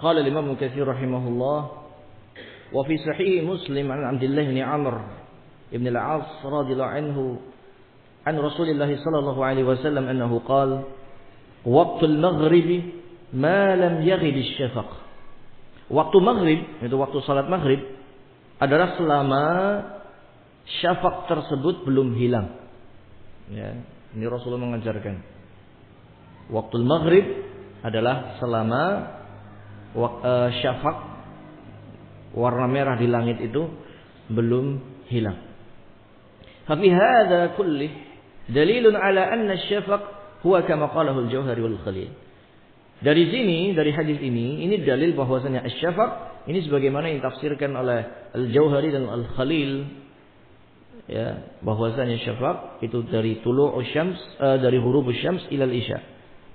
Qala Imam Katsir rahimahullah wa fi sahih Muslim an Abdullah bin Amr ibn al-As radhiyallahu anhu an Rasulillah sallallahu alaihi wasallam annahu qala waqtul maghrib ma lam yaghib asy-syafaq. Waktu maghrib, itu waktu salat maghrib adalah selama syafaq tersebut belum hilang. Ya, ini Rasulullah mengajarkan. Waktu maghrib adalah selama syafaq warna merah di langit itu belum hilang. Fa fi hadza kullih dalilun ala anna asy-syafaq huwa kama qalahu al-Jauhari wal Khalil. Dari sini, dari hadis ini dalil bahwasanya asy-syafaq ini sebagaimana yang ditafsirkan oleh al-Jauhari dan al-Khalil, ya, bahwasanya syafaq itu dari tulu'us syams, dari ghurubus syams ila al-isya,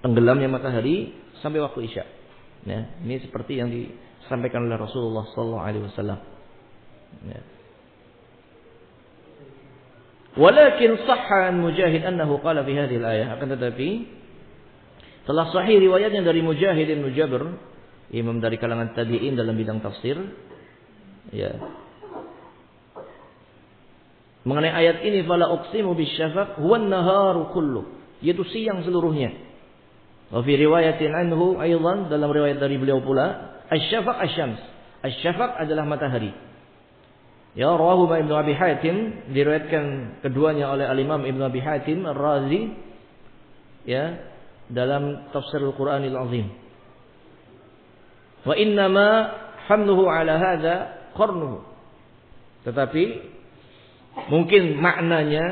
tenggelamnya matahari sampai waktu isya. Ya, ini seperti yang disampaikan oleh Rasulullah sallallahu alaihi wasallam. Ya. Walakin sahha an Mujahid annahu qala fi hadhihi al-ayah, akan tetapi telah sahih riwayatnya dari Mujahid bin Jabr, imam dari kalangan tabi'in dalam bidang tafsir, ya, mengenai ayat ini, fala uqsimu bisyafaq huwa an-naharu kullu, yaitu siang seluruhnya. Wa fi riwayatin anhu aidan, dalam riwayat dari beliau pula, asy-syafaq asy-syams. Asy-syafaq adalah matahari. Ya, rawahu Ibnu Abi Hatim, diriwayatkan keduanya oleh al-Imam Ibnu Abi Hatim Ar-Razi, ya, dalam Tafsir Al-Qur'anil Azim. Wa inna ma hamluhu ala hadza qarnuhu. Tetapi mungkin maknanya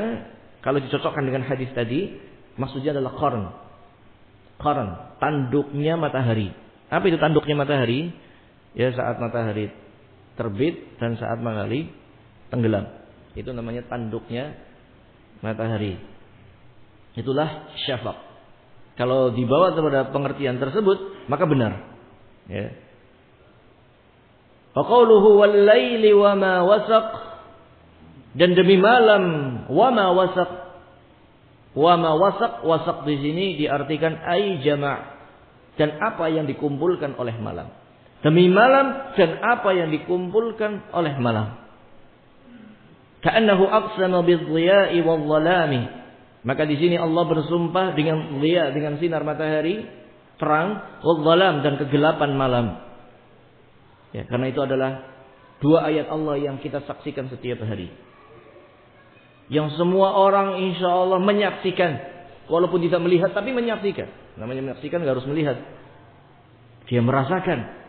kalau dicocokkan dengan hadis tadi, maksudnya adalah qarn. Qarn, tanduknya matahari. Apa itu tanduknya matahari? Ya, saat matahari terbit dan saat matahari tenggelam. Itu namanya tanduknya matahari. Itulah syafaq. Kalau dibawa kepada pengertian tersebut, maka benar. Ya. Wa qawluhu wal laili wa ma wasaq, dan demi malam wa ma wasaq. Wa ma wasaq, wasaq di sini diartikan ai jama', dan apa yang dikumpulkan oleh malam. Demi malam dan apa yang dikumpulkan oleh malam. Ka'annahu aqsama bidh-dhiya'i wadh-dhalami. Maka di sini Allah bersumpah dengan dhiya, dengan sinar matahari terang, wadh-dhalam, dan kegelapan malam. Ya, karena itu adalah dua ayat Allah yang kita saksikan setiap hari. Yang semua orang insya Allah menyaksikan, walaupun tidak melihat tapi menyaksikan. Namanya menyaksikan nggak harus melihat, dia merasakan.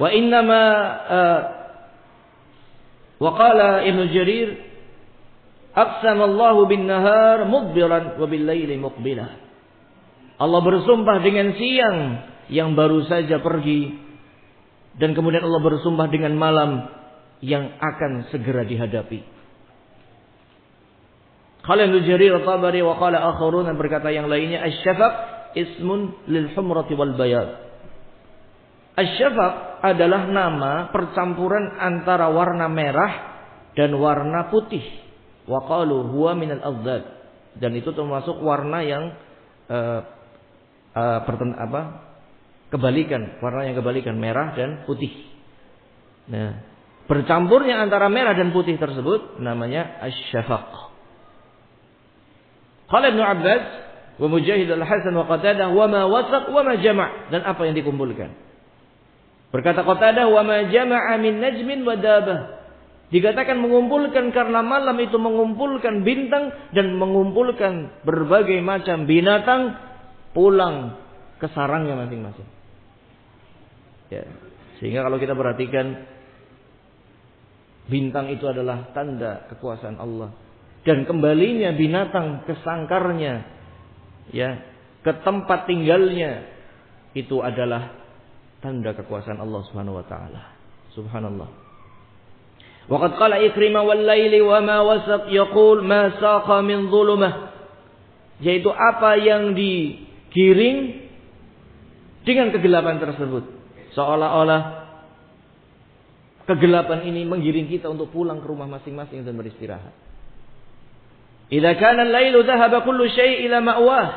Wa innama wa qala Ibnu Jarir aqsama Allahu bin nahar mudbiran wa bil laili muqbila. Allah bersumpah dengan siang yang baru saja pergi, dan kemudian Allah bersumpah dengan malam yang akan segera dihadapi. Qala Ibnu Jarir At-Tabari wa qala akharun, berkata yang lainnya, asy-syafaq ismun lil humrati wal bayad. Asy-syafaq adalah nama percampuran antara warna merah dan warna putih. Wa qalu huwa minal adad, dan itu termasuk warna yang kebalikan, warna yang kebalikan, merah dan putih. Nah, bercampurnya antara merah dan putih tersebut namanya asy-syafaq. Qala Ibnu Abbas wa Mujahid al-Hasan wa Qatadah wa ma wasaq wa ma jama', dan apa yang dikumpulkan. Berkata Qatadah wa ma jama'a min najmin wa dabah. Dikatakan mengumpulkan karena malam itu mengumpulkan bintang dan mengumpulkan berbagai macam binatang pulang ke sarangnya masing-masing. Ya, sehingga kalau kita perhatikan, bintang itu adalah tanda kekuasaan Allah. Dan kembalinya binatang ke sangkarnya, ya, ke tempat tinggalnya, itu adalah tanda kekuasaan Allah Subhanahu wa taala. Subhanallah. Wa qad qala Ikrimah wal laili wa ma wasaq yaqul ma saqa min dhulumah, yaitu apa yang digiring dengan kegelapan tersebut, seolah-olah kegelapan ini menggiring kita untuk pulang ke rumah masing-masing dan beristirahat. Idza kana al-lailu dhahaba kullu syai' ila ma'wah.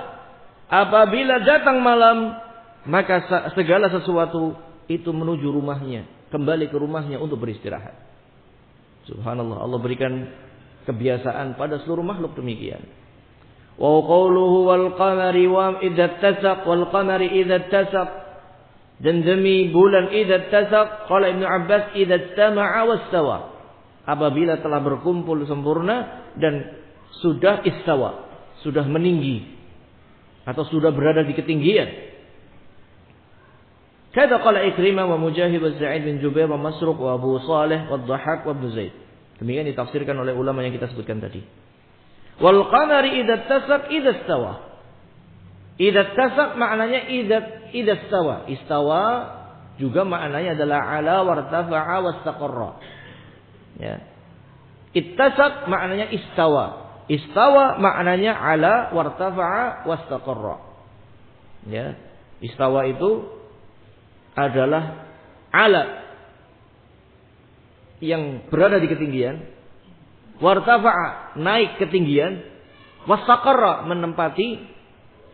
Apabila datang malam, maka segala sesuatu itu menuju rumahnya, kembali ke rumahnya untuk beristirahat. Subhanallah, Allah berikan kebiasaan pada seluruh makhluk demikian. Wa qawluhu wal qamari wa idza tasaq wal qamari idza tasaq. Dan demi bulan idza tasaq, qala Ibnu Abbas idza istama'a wastawa. Apabila telah berkumpul sempurna dan sudah istawa, sudah meninggi atau sudah berada di ketinggian. Kata qala Ikrimah wa Mujahid wa Sa'id bin Jubair wa Masruq wa Abu Salih wa Dhahhak wa Ibnu Zaid. Demikian ditafsirkan oleh ulama yang kita sebutkan tadi. Wal qamari idza tasaq idza istawa. Idza tasaq maknanya idza istawa. Istawa juga maknanya adalah ala wartafa'a wastaqarra. Ya. Ittasaq maknanya istawa. Istawa maknanya ala wartafa'a wastaqarra. Ya. Istawa itu adalah ala yang berada di ketinggian, wartafa'a naik ketinggian, wastaqarra menempati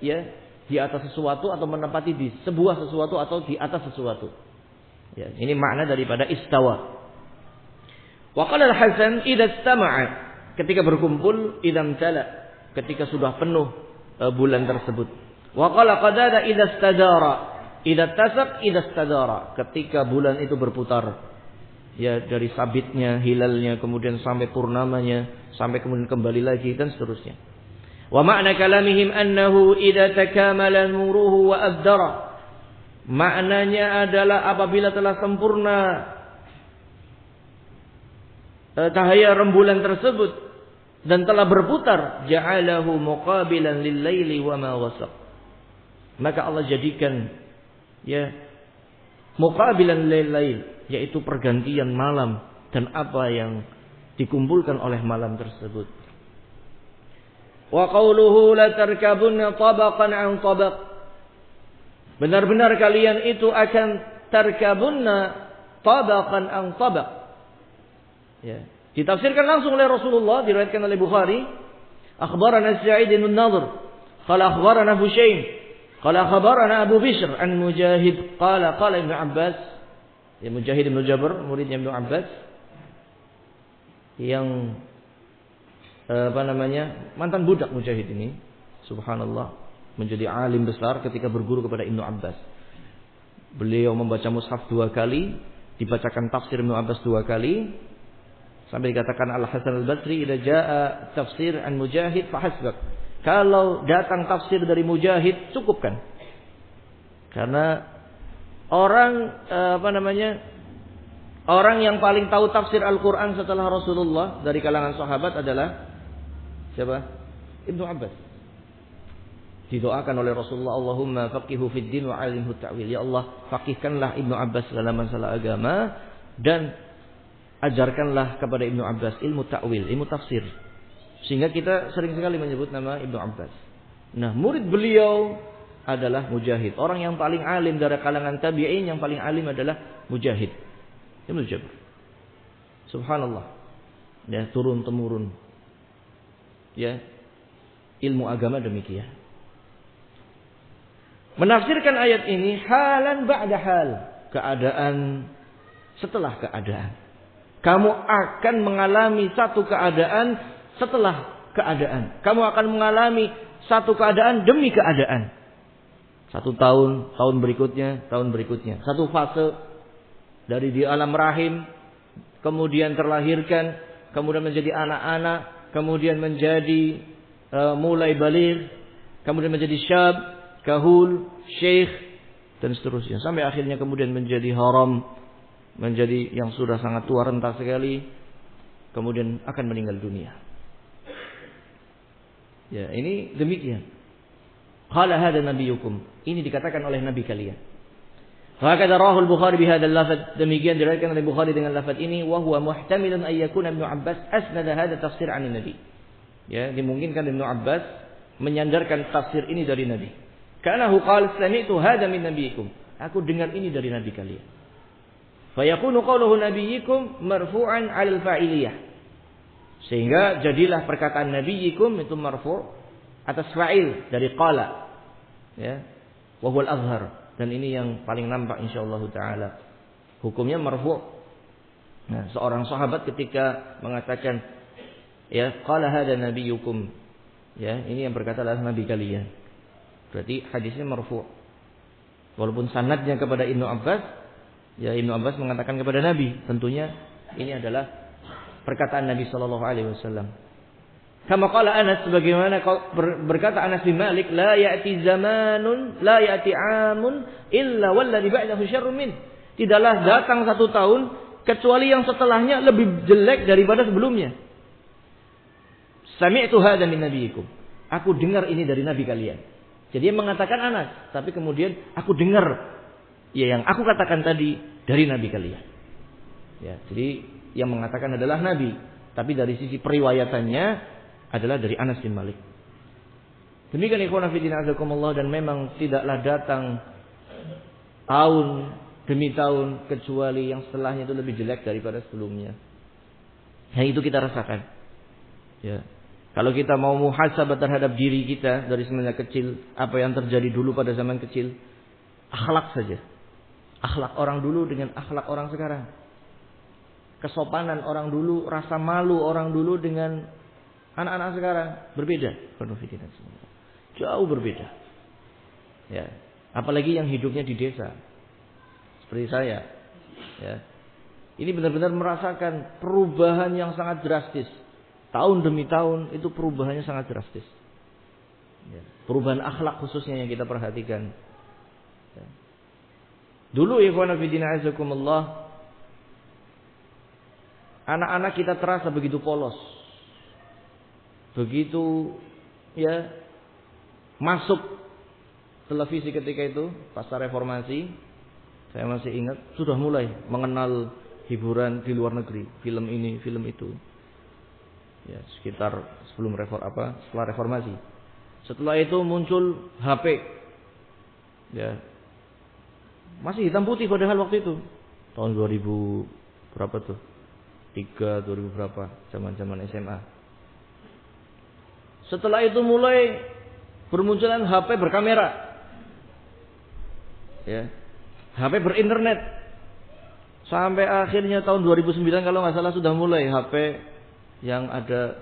ya di atas sesuatu atau menempati di sebuah sesuatu atau di atas sesuatu. Ya, ini makna daripada istawa. Wa qala al-Hasan idza istama'a, ketika berkumpul, idam tala, ketika sudah penuh bulan tersebut. Wa qala Qatadah idza istadara, idza tasaq idza istadara, ketika bulan itu berputar. Ya, dari sabitnya, hilalnya, kemudian sampai purnamanya, sampai kemudian kembali lagi dan seterusnya. Wa ma'na kalamihim annahu idza takamala nuruhu wa abdara. Maknanya adalah apabila telah sempurna cahaya rembulan tersebut dan telah berputar, ja'alahu muqabilan lil-laili wa ma wasaq. Maka Allah jadikan ya muqabilan lil-lail, yaitu pergantian malam dan apa yang dikumpulkan oleh malam tersebut. Wa qawluhu la tarkabunna tabaqan an tabaq. Benar-benar kalian itu akan tarkabunna tabaqan an tabaq. Ya, ditafsirkan langsung oleh Rasulullah, diriwayatkan oleh Bukhari. Akhbarana Sa'id bin Nadhr, qala akhbarana Hushaym, qala akhbarana Abu Bishr an Mujahid, qala Ibnu Abbas. Ya, Mujahid bin Jabr, muridnya Ibnu Abbas, yang mantan budak Mujahid ini, subhanallah, menjadi alim besar ketika berguru kepada Ibnu Abbas. Beliau membaca mushaf 2 kali, dibacakan tafsir Ibnu Abbas 2 kali, sampai dikatakan Al-Hasan Al-Basri, idza jaa tafsir an Mujahid fahasbak. Kalau datang tafsir dari Mujahid, cukupkan. Karena orang orang yang paling tahu tafsir Al-Qur'an setelah Rasulullah dari kalangan sahabat adalah siapa? Ibnu Abbas. Didoakan oleh Rasulullah, Allahumma faqihu fid din wa 'allimhu ta'wil. Ya Allah, faqihkanlah Ibnu Abbas dalam masalah agama dan ajarkanlah kepada Ibnu Abbas ilmu ta'wil, ilmu tafsir. Sehingga kita sering sekali menyebut nama Ibnu Abbas. Nah, murid beliau adalah Mujahid. Orang yang paling alim dari kalangan tabi'in, yang paling alim adalah Mujahid Ibnu Jabr. Subhanallah. Ya, turun temurun. Ya, ilmu agama demikian. Menafsirkan ayat ini halan ba'da hal, keadaan setelah keadaan. Kamu akan mengalami satu keadaan setelah keadaan. Kamu akan mengalami satu keadaan demi keadaan. 1 tahun, tahun berikutnya, tahun berikutnya. Satu fase dari di alam rahim, kemudian terlahirkan, kemudian menjadi anak-anak, kemudian menjadi mulai baligh, kemudian menjadi syab, kahul, syekh, dan seterusnya. Sampai akhirnya kemudian menjadi haram, menjadi yang sudah sangat tua renta sekali, kemudian akan meninggal dunia. Ya, ini demikian. Qala hadza nabiyukum. Ini dikatakan oleh nabi kalian. Hakadha rawahu al-Bukhari bihadzal lafaz. Demikian diriwayatkan oleh Bukhari dengan lafaz ini, wa huwa muhtamilun ay yakuna Ibnu Abbas asnada hadza tafsir 'an nabi. Ya, dimungkinkan Ibnu Abbas menyandarkan tafsir ini dari nabi. Karena qala sami'tu hadza min nabiyikum. Aku dengar ini dari nabi kalian. Fa yakunu qawluhu nabiyyikum marfu'an 'alal fa'iliyah. Sehingga jadilah perkataan nabiyikum itu marfu' atas fa'il dari qala. Ya. Wa huwal azhar, dan ini yang paling nampak insyaallah taala. Hukumnya marfu'. Nah, seorang sahabat ketika mengatakan ya qala hadza nabiyyukum, ya, ini yang berkata adalah nabi kalian. Berarti hadisnya marfu'. Walaupun sanadnya kepada Ibnu Abbas, ya Ibnu Abbas mengatakan kepada Nabi, tentunya ini adalah perkataan Nabi sallallahu alaihi wasallam. Kama qala Anas, sebagaimana berkata Anas bin Malik, la ya'ti zamanun la ya'ti 'amun illa walladhi ba'dahu syarrun min. Tidaklah datang satu tahun kecuali yang setelahnya lebih jelek daripada sebelumnya. Sami'tu hadza min nabiyikum. Aku dengar ini dari nabi kalian. Jadi dia mengatakan Anas, tapi kemudian aku dengar ya yang aku katakan tadi dari nabi kalian. Ya, jadi yang mengatakan adalah nabi, tapi dari sisi periwayatannya adalah dari Anas bin Malik. Demikian ikhwan fillah azakumullah, dan memang tidaklah datang tahun demi tahun kecuali yang setelahnya itu lebih jelek daripada sebelumnya. Yang itu kita rasakan. Ya. Kalau kita mau muhasabah terhadap diri kita dari semenjak kecil, apa yang terjadi dulu pada zaman kecil, akhlak saja. Akhlak orang dulu dengan akhlak orang sekarang. Kesopanan orang dulu, rasa malu orang dulu dengan anak-anak sekarang berbeda. Jauh berbeda. Ya. Apalagi yang hidupnya di desa. Seperti saya. Ya. Ini benar-benar merasakan perubahan yang sangat drastis. Tahun demi tahun itu perubahannya sangat drastis. Ya. Perubahan akhlak khususnya yang kita perhatikan. Ya. Dulu ikhwan fillah azakumullah, anak-anak kita terasa begitu polos. Begitu ya masuk televisi ketika itu pasca reformasi, saya masih ingat sudah mulai mengenal hiburan di luar negeri, film ini, film itu. Ya, sekitar setelah reformasi. Setelah itu muncul HP. Ya. Masih hitam putih padahal waktu itu. Tahun 2000 berapa tuh? 2000 berapa, zaman-zaman SMA. Setelah itu mulai bermunculan HP berkamera. Ya. HP berinternet. Sampai akhirnya tahun 2009 kalau nggak salah sudah mulai HP yang ada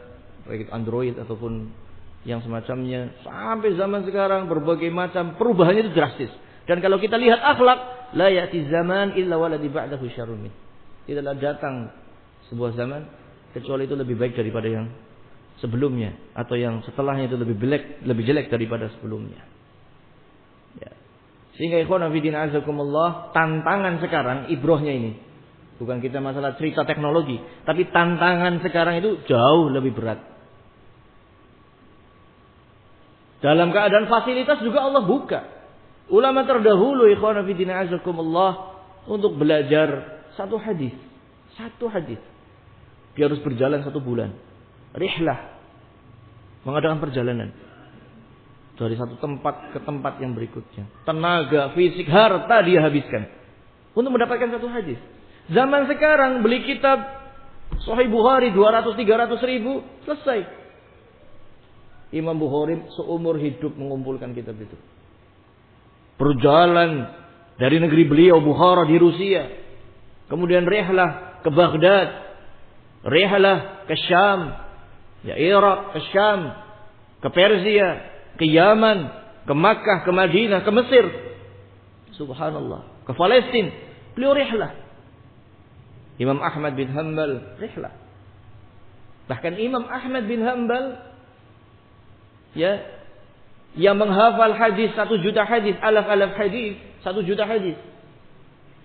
Android ataupun yang semacamnya. Sampai zaman sekarang berbagai macam perubahannya itu drastis. Dan kalau kita lihat akhlak, la ya'ti zaman illa waladhi ba'dahu syarrun min. Tidaklah datang sebuah zaman kecuali itu lebih baik daripada yang sebelumnya, atau yang setelahnya itu lebih jelek daripada sebelumnya. Ya. Sehingga ikhwan fillah azakumullah, tantangan sekarang ibrohnya ini bukan kita masalah cerita teknologi, tapi tantangan sekarang itu jauh lebih berat. Dalam keadaan fasilitas juga Allah buka. Ulama terdahulu ikhwan fillah azakumullah untuk belajar satu hadis. Dia harus berjalan 1 bulan. Rihlah. Mengadakan perjalanan. Dari satu tempat ke tempat yang berikutnya. Tenaga, fisik, harta dia habiskan. Untuk mendapatkan satu hadis. Zaman sekarang beli kitab Sahih Bukhari 200-300 ribu. Selesai. Imam Bukhari seumur hidup mengumpulkan kitab itu. Berjalan dari negeri beliau Bukhara di Rusia. Kemudian rihlah ke Baghdad. Rihlah ke Syam. Ya Irak, ke Syam. Ke Persia. Ke Yaman. Ke Makkah, ke Madinah, ke Mesir. Subhanallah. Ke Palestina. Beliau rihlah. Imam Ahmad bin Hanbal rihlah. Bahkan Imam Ahmad bin Hanbal ya yang menghafal hadis 1 juta hadis, alaf-alaf hadis, 1 juta hadis.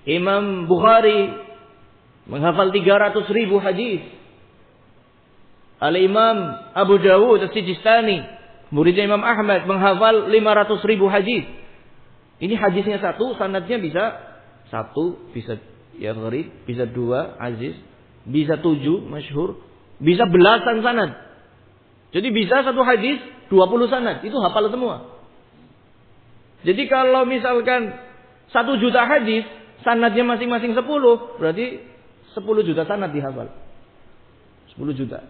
Imam Bukhari menghafal 300 ribu hadis. Al-Imam Abu Dawud As-Sijistani, muridnya Imam Ahmad, menghafal 500 ribu hadis. Ini hadisnya 1, sanadnya bisa 1, bisa ya gharib, bisa 2 aziz, bisa 7 masyhur, bisa belasan sanad. Jadi bisa 1 hadis 20 sanad, itu hafal semua. Jadi kalau misalkan 1 juta hadis, sanadnya masing-masing 10, berarti 10 juta sanad dihafal. 10 juta.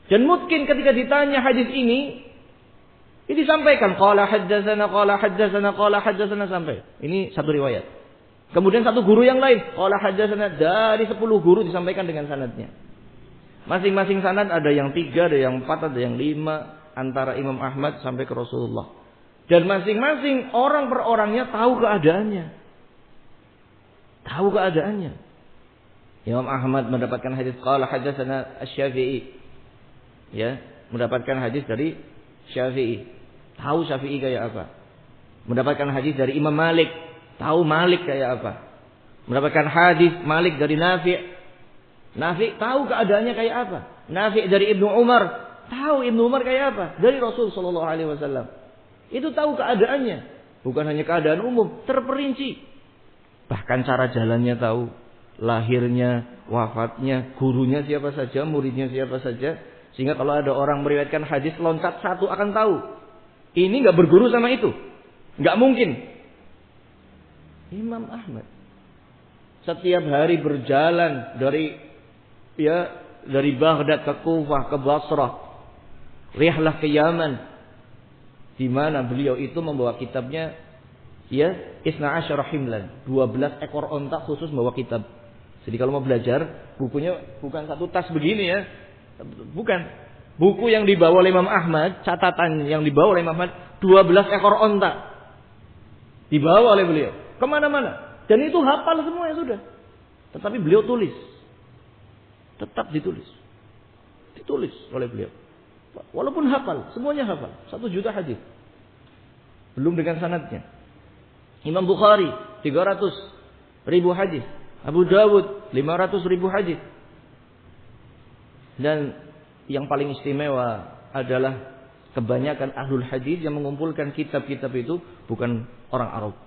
Dan mungkin ketika ditanya hadis ini disampaikan qala haddatsana sampai. Ini satu riwayat. Kemudian satu guru yang lain qala haddatsana, dari 10 guru disampaikan dengan sanadnya. Masing-masing sanad ada yang 3, ada yang 4, ada yang 5 antara Imam Ahmad sampai ke Rasulullah. Dan masing-masing orang per orangnya tahu keadaannya. Tahu keadaannya. Imam Ahmad mendapatkan hadis qala haddatsana Asy-Syafi'i. Ya, mendapatkan hadis dari Syafi'i. Tahu Syafi'i kayak apa. Mendapatkan hadis dari Imam Malik. Tahu Malik kayak apa. Mendapatkan hadis Malik dari Nafi'. Nafi' tahu keadaannya kayak apa. Nafi' dari Ibnu Umar. Tahu Ibnu Umar kayak apa. Dari Rasul sallallahu alaihi wasallam. Itu tahu keadaannya. Bukan hanya keadaan umum, terperinci. Bahkan cara jalannya tahu. Lahirnya, wafatnya, gurunya siapa saja, muridnya siapa saja. Sehingga kalau ada orang meriwayatkan hadis loncat satu akan tahu. Ini nggak berguru sama itu. Nggak mungkin. Imam Ahmad. Setiap hari berjalan dari Baghdad ke Kufah, ke Basrah. Rihlah ke Yaman. Di mana beliau itu membawa kitabnya Isna Asyara Himlan. 12 ekor onta khusus membawa kitab. Jadi kalau mau belajar, bukunya bukan satu tas begini ya. Bukan. Buku yang dibawa oleh Imam Ahmad, catatan yang dibawa oleh Imam Ahmad, 12 ekor onta. Dibawa oleh beliau. Kemana-mana. Dan itu hafal semua ya sudah. Tetapi beliau tulis. Tetap ditulis. Ditulis oleh beliau. Walaupun hafal, semuanya hafal. 1 juta hadis. Belum dengan sanadnya. Imam Bukhari, 300.000 hadis. Abu Dawud, 500.000 hadis. Dan yang paling istimewa adalah kebanyakan ahlul hadis yang mengumpulkan kitab-kitab itu bukan orang Arab,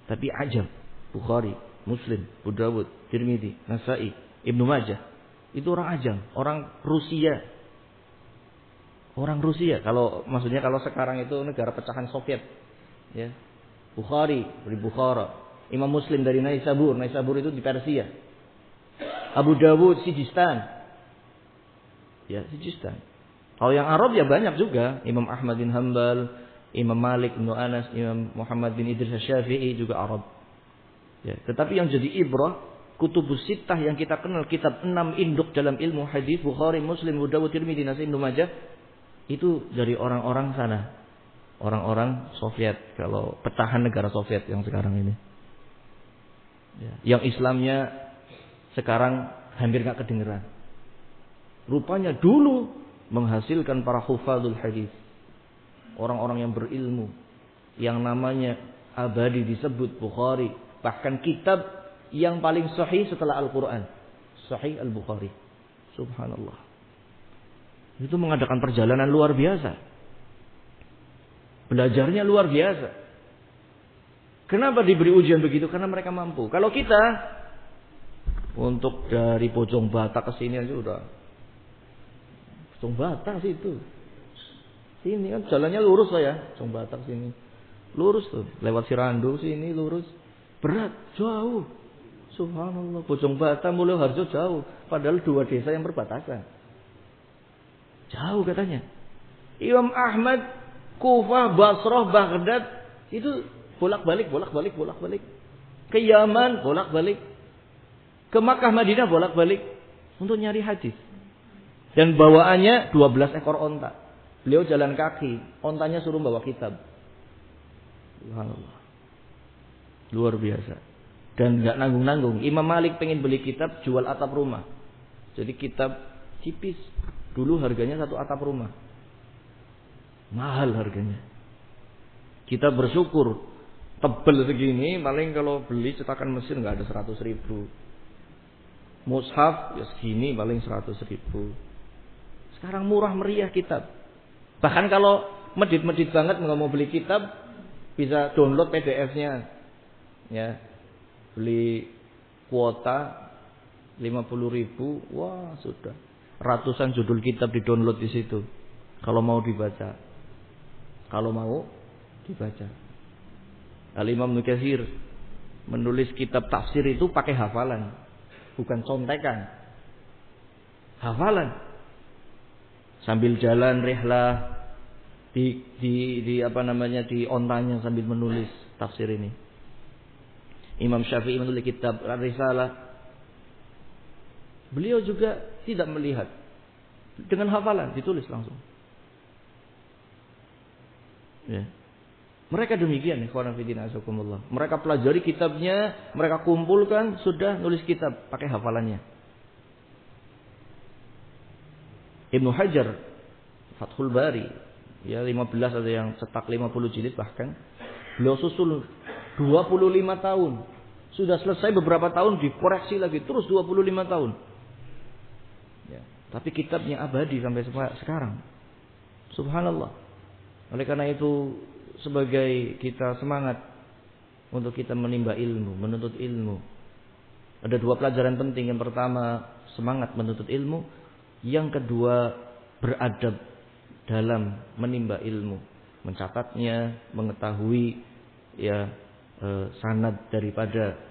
tapi Ajam. Bukhari, Muslim, Abu Dawud, Tirmidzi, Nasa'i, Ibnu Majah. Itu orang Ajam, orang Rusia. Orang Rusia. Kalau maksudnya kalau sekarang itu negara pecahan Soviet, ya. Bukhari dari Bukhara, Imam Muslim dari Naisabur. Naisabur itu di Persia. Abu Dawud Sijistan. Ya, Sijistan. Kalau yang Arab ya banyak juga. Imam Ahmad bin Hanbal, Imam Malik bin Anas, Imam Muhammad bin Idris Asy-Syafi'i juga Arab. Ya, tetapi yang jadi ibrah, kutubus sittah yang kita kenal, kitab 6 induk dalam ilmu hadis, Bukhari, Muslim, Abu Dawud, Tirmidzi, Nasa'i, Ibnu Majah, itu dari orang-orang sana. Orang-orang Soviet, kalau pecahan negara Soviet yang sekarang ini. Ya, yang Islamnya sekarang hampir gak kedengeran. Rupanya dulu menghasilkan para hufadzul hadis. Orang-orang yang berilmu. Yang namanya abadi disebut Bukhari. Bahkan kitab yang paling sahih setelah Al-Quran. Sahih Al-Bukhari. Subhanallah. Itu mengadakan perjalanan luar biasa. Belajarnya luar biasa. Kenapa diberi ujian begitu? Karena mereka mampu. Kalau kita untuk dari Pojong Batak ke sini aja udah Pojong Batak situ. Sini kan jalannya lurus lah ya. Pojong Batak sini. Lurus tuh. Lewat Sirandu sini lurus. Berat. Jauh. Subhanallah. Pojong Batak mulai Harjo jauh. Padahal 2 desa yang berbatasan. Jauh katanya. Imam Ahmad, Kufah, Basrah, Baghdad. Itu bolak-balik. Ke Yaman bolak-balik. Ke Makkah, Madinah bolak-balik. Untuk nyari hadis. Dan bawaannya 12 ekor onta. Beliau jalan kaki. Ontanya suruh bawa kitab. Subhanallah. Luar biasa. Dan gak nanggung-nanggung. Imam Malik pengen beli kitab, jual atap rumah. Jadi kitab tipis. Dulu harganya 1 atap rumah. Mahal harganya. Kita bersyukur. Tebel segini, paling kalau beli cetakan Mesir gak ada 100.000. Mushaf ya segini paling 100.000. Sekarang murah meriah kitab. Bahkan kalau medit-medit banget nggak mau beli kitab, bisa download PDF-nya. Ya. Beli kuota 50.000, wah sudah. Ratusan judul kitab di-download di situ. Kalau mau dibaca. Al-Imam Ibnu Katsir menulis kitab tafsir itu pakai hafalan, bukan contekan. Hafalan. sambil jalan rihlah di apa namanya di ontanya sambil menulis tafsir ini. Imam Syafi'i menulis kitab Risalah. Beliau juga tidak melihat, dengan hafalan ditulis langsung. Ya. Mereka demikian, ikhwan fillah azakumullah. Mereka pelajari kitabnya, mereka kumpulkan, sudah nulis kitab pakai hafalannya. Ibnu Hajar Fathul Bari, ya 15 ada yang cetak 50 jilid bahkan. Beliau susul 25 tahun. Sudah selesai beberapa tahun dikoreksi lagi terus 25 tahun. Ya, tapi kitabnya abadi sampai sekarang. Subhanallah. Oleh karena itu sebagai kita semangat untuk kita menimba ilmu, menuntut ilmu. Ada 2 pelajaran penting. Yang pertama, semangat menuntut ilmu. Yang kedua, beradab dalam menimba ilmu, mencatatnya, mengetahui ya sanad daripada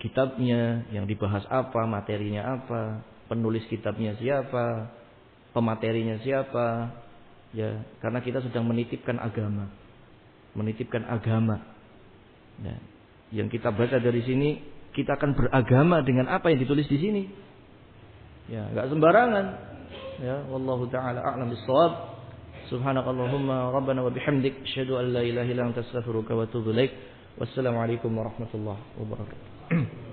kitabnya, yang dibahas apa, materinya apa, penulis kitabnya siapa, pematerinya siapa, ya, karena kita sedang menitipkan agama. Ya, yang kita baca dari sini, kita akan beragama dengan apa yang ditulis di sini. Ya, enggak sembarangan. Ya, wallahu taala a'lam bissawab. Subhanakallahumma rabbana wa bihamdik asyhadu an la ilaha illa anta astaghfiruka wa atubu ilaik. Wassalamualaikum warahmatullahi wabarakatuh.